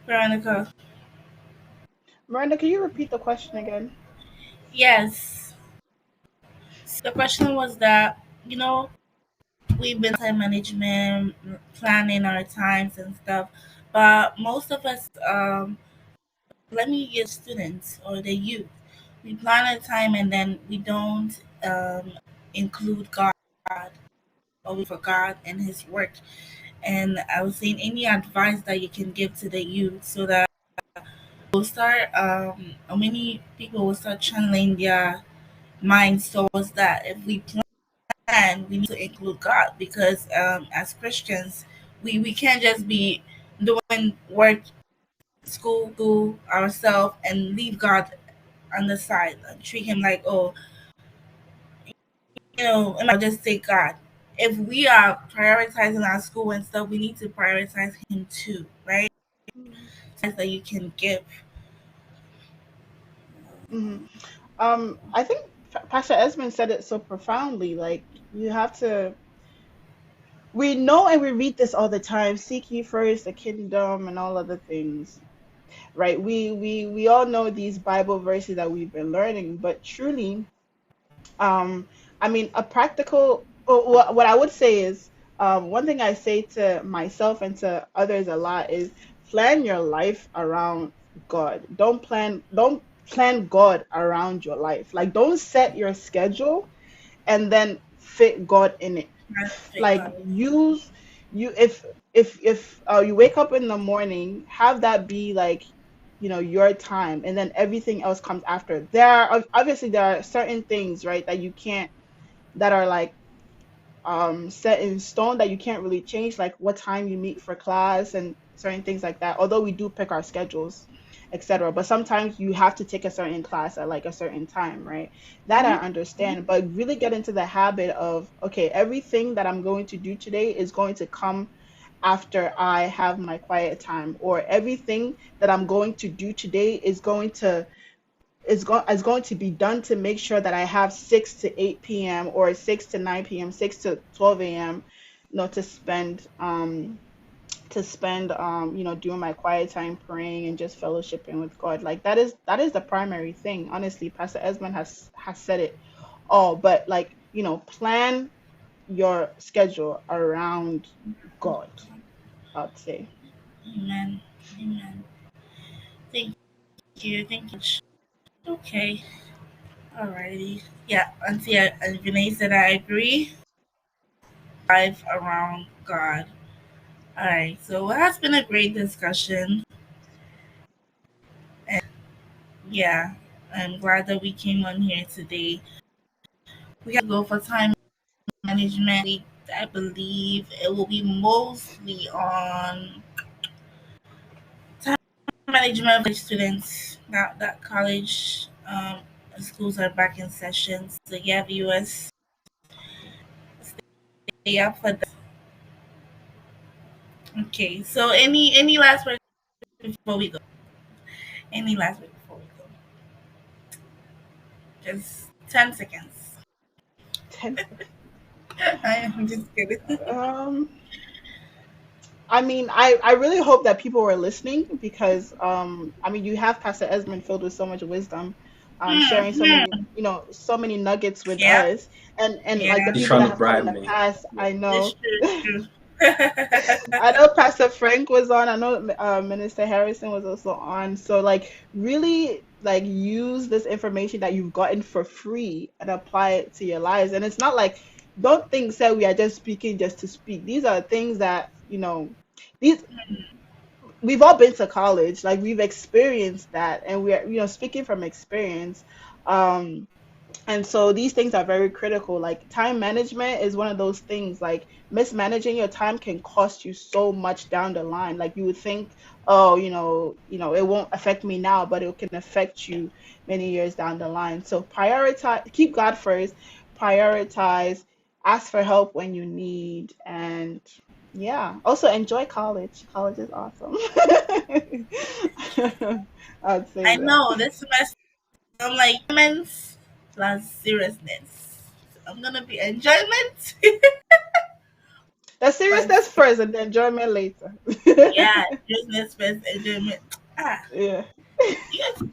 Veronica. Miranda, can you repeat the question again? Yes. So the question was that, we've been time management, planning our times and stuff, but most of us let me get students or the youth. We plan a time and then we don't include God or we forgot and His work. And I was saying, any advice that you can give to the youth so that we'll start, or many people will start channeling their minds towards that. If we plan, we need to include God because as Christians, we can't just be doing work, school ourselves and leave God on the side and treat Him like, oh, and I'll just say God. If we are prioritizing our school and stuff, we need to prioritize Him too, right? That you can give. Mm-hmm. I think Pastor Esmond said it so profoundly. Like, you have to. We know and we read this all the time. Seek ye first the kingdom and all other things, right? We all know these Bible verses that we've been learning, but truly, um, I mean, a practical. What I would say is, one thing I say to myself and to others a lot is plan your life around God. Don't plan God around your life. Like, don't set your schedule and then fit God in it. Perfect Like, God. use you if you wake up in the morning, have that be like, your time, and then everything else comes after. Obviously there are certain things, right, that you can't, that are like set in stone, that you can't really change, like what time you meet for class and certain things like that, although we do pick our schedules, etc. But sometimes you have to take a certain class at like a certain time, right? That I understand, but really get into the habit of, okay, everything that I'm going to do today is going to come after I have my quiet time, or everything that I'm going to do today is going to be done to make sure that I have 6 to 8 p.m. or 6 to 9 p.m., 6 to 12 a.m., to spend doing my quiet time praying and just fellowshipping with God. Like, that is the primary thing. Honestly, Pastor Esmond has said it all, but like, plan your schedule around God, I'd say. Amen. Amen. Thank you. Thank you. Okay. Alrighty. Yeah, Auntie Vinay said I agree. Life around God. Alright, so it has been a great discussion. And yeah, I'm glad that we came on here today. We have to go for time management. I believe it will be mostly on time management for students. Now that college schools are back in session. So yeah, viewers, stay up for that. Okay, so any last words before we go? Any last words before we go? Just 10 seconds. 10 seconds. I am just kidding. Um, I mean, I really hope that people were listening, because I mean, you have Pastor Esmond filled with so much wisdom, sharing so many nuggets with Yeah, us, and like yeah, the He's people trying that to have come in bribe the me. past, Yeah. I it's know. true. I know Pastor Frank was on. I know Minister Harrison was also on. So, like, really, like, use this information that you've gotten for free and apply it to your lives. And it's not like, don't think that we are just speaking just to speak. These are things that, these we've all been to college. Like, we've experienced that, and we're, speaking from experience. Um, and so these things are very critical. Like, time management is one of those things. Like, mismanaging your time can cost you so much down the line. Like, you would think, oh, it won't affect me now, but it can affect you many years down the line. So prioritize, keep God first, prioritize, ask for help when you need, and yeah. Also enjoy college. College is awesome. I'd say I that. know this semester I'm like enjoyment plus seriousness. So I'm gonna be enjoyment, The but seriousness first and the enjoyment later. yeah, seriousness first, enjoyment. Ah, Yeah. yes.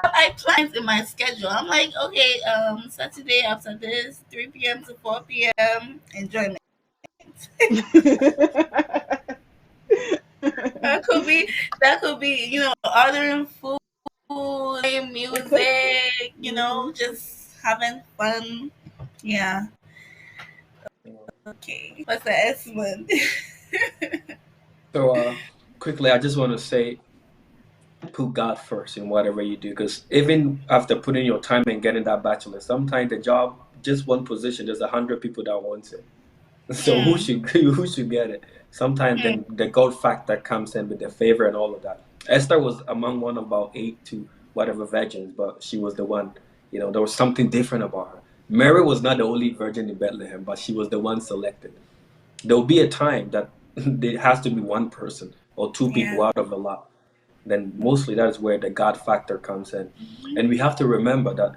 I planned in my schedule. I'm like, okay, Saturday after this, 3 p.m. to 4 p.m. enjoyment. That could be, ordering food playing music, just having fun. Yeah. Okay. What's the ESMUND? So, quickly, I just want to say, put God first in whatever you do, because even after putting your time and getting that bachelor, sometimes the job, just one position, there's 100 people that want it. So who Mm, should get it? Sometimes mm, then the God factor comes in with the favor and all of that. Esther was among one of about 8 to whatever virgins, but she was the one. There was something different about her. Mary was not the only virgin in Bethlehem, but she was the one selected. There will be a time that there has to be one person or two yeah. people out of a lot. Then mostly that is where the God factor comes in. And we have to remember that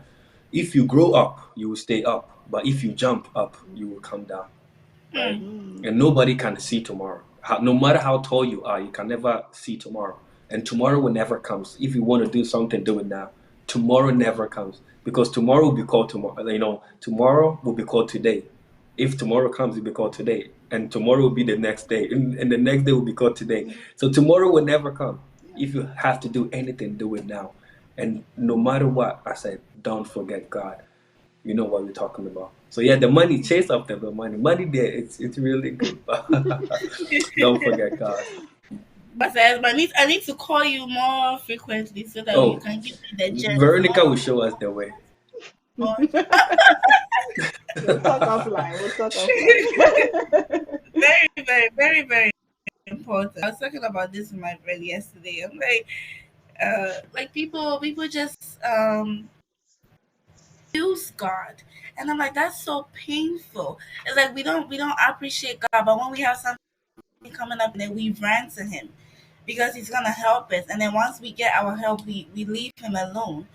if you grow up, you will stay up. But if you jump up, you will come down. Right? Mm, And nobody can see tomorrow. No matter how tall you are, you can never see tomorrow. And tomorrow will never comes. If you want to do something, do it now. Tomorrow never comes because tomorrow will be called tomorrow. Tomorrow will be called today. If tomorrow comes, it will be called today, and tomorrow will be the next day, and the next day will be called today. So tomorrow will never come. Yeah. If you have to do anything, do it now. And no matter what, I said, don't forget God. You know what we're talking about. So yeah, the money, chase after the money. Money there, it's really good. But don't forget God. But I need to call you more frequently so that you Oh, can give me the gems Veronica will more. show us the way. More. We'll talk offline. We'll talk offline. Very, very, very, very important. I was talking about this with my friend yesterday. I'm like people just use God, and I'm like, that's so painful. It's like we don't appreciate God, but when we have something coming up, and then we run to Him because He's gonna help us, and then once we get our help, we leave Him alone.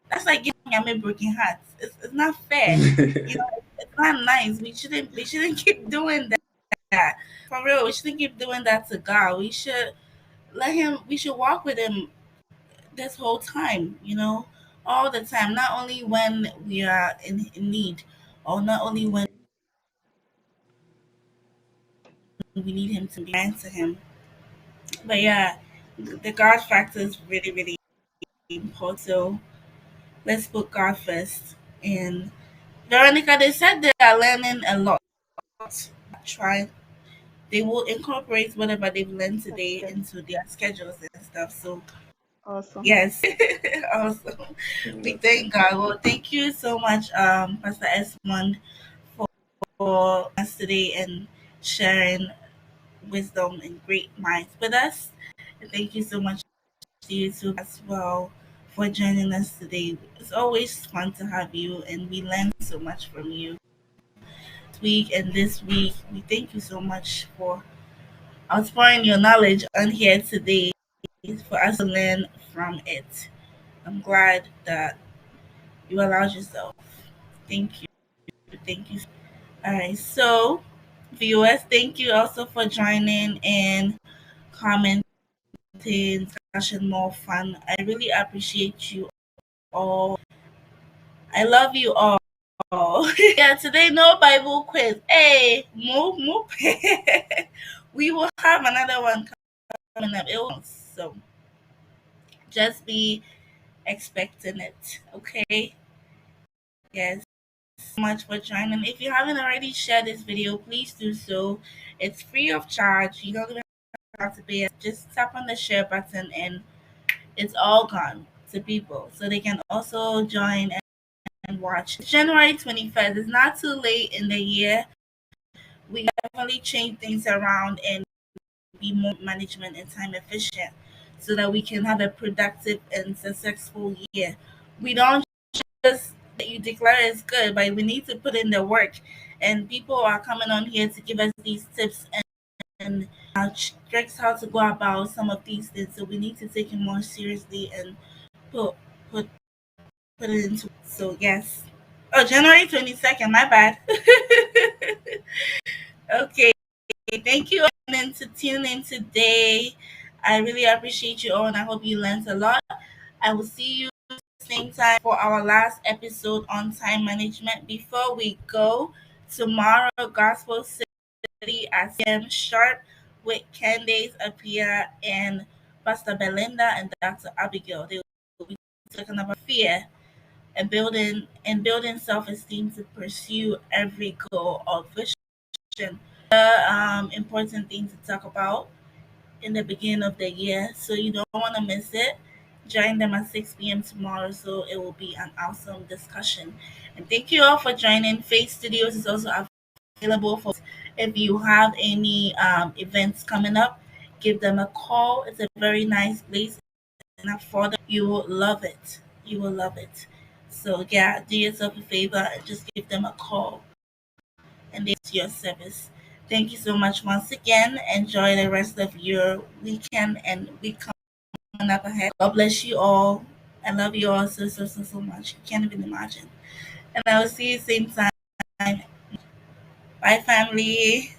That's like giving Yami broken hearts. It's not fair. It's not nice. We shouldn't keep doing that. For real, we shouldn't keep doing that to God. We should let Him. We should walk with Him this whole time. All the time. Not only when we are in need, or not only when we need Him to be kind to Him. But yeah, the God factor is really, really important. So let's put God first. And Veronica, they said they are learning a lot. Try They will incorporate whatever they've learned That's today good. into their schedules and stuff. So Awesome. yes, awesome. We thank God. Well, thank you so much, Pastor Esmond, for us today and sharing wisdom and great minds with us. And thank you so much to you too as well for joining us today. It's always fun to have you, and we learn so much from you this week. We thank you so much for outpouring your knowledge on here today for us to learn from it. I'm glad that you allowed yourself. Thank you. Thank you. All right. So, viewers, thank you also for joining and commenting, discussion more fun. I really appreciate you all. I love you all. Yeah, today no Bible quiz. Hey, move, move. We will have another one coming up. So just be expecting it. Okay. Yes. So much for joining. If you haven't already shared this video, please do so. It's free of charge. You don't even have to pay. Just tap on the share button and it's all gone to people. So they can also join and watch. January 21st. It's not too late in the year. We definitely change things around and be more management and time efficient so that we can have a productive and successful year. We don't just that you declare is good, but we need to put in the work. And people are coming on here to give us these tips and tricks how to go about some of these things. So we need to take it more seriously and put put put it into. So yes. Oh, January 22nd. My bad. Okay. Thank you and to tune in today. I really appreciate you all, and I hope you learned a lot. I will see you same time for our last episode on time management. Before we go, tomorrow, Gospel City at 7 sharp with Candace Apia and Pastor Belinda and Dr. Abigail. They will be talking about fear and building self-esteem to pursue every goal or vision. Important thing to talk about in the beginning of the year, so you don't want to miss it. Join them at 6 p.m. tomorrow, so it will be an awesome discussion. And thank you all for joining. Face Studios is also available for if you have any events coming up. Give them a call. It's a very nice place and affordable. You will love it. You will love it. So yeah, do yourself a favor and just give them a call and they to your service. Thank you so much once again. Enjoy the rest of your weekend and week coming up ahead. God bless you all. I love you all so much. You can't even imagine. And I will see you same time. Bye, family.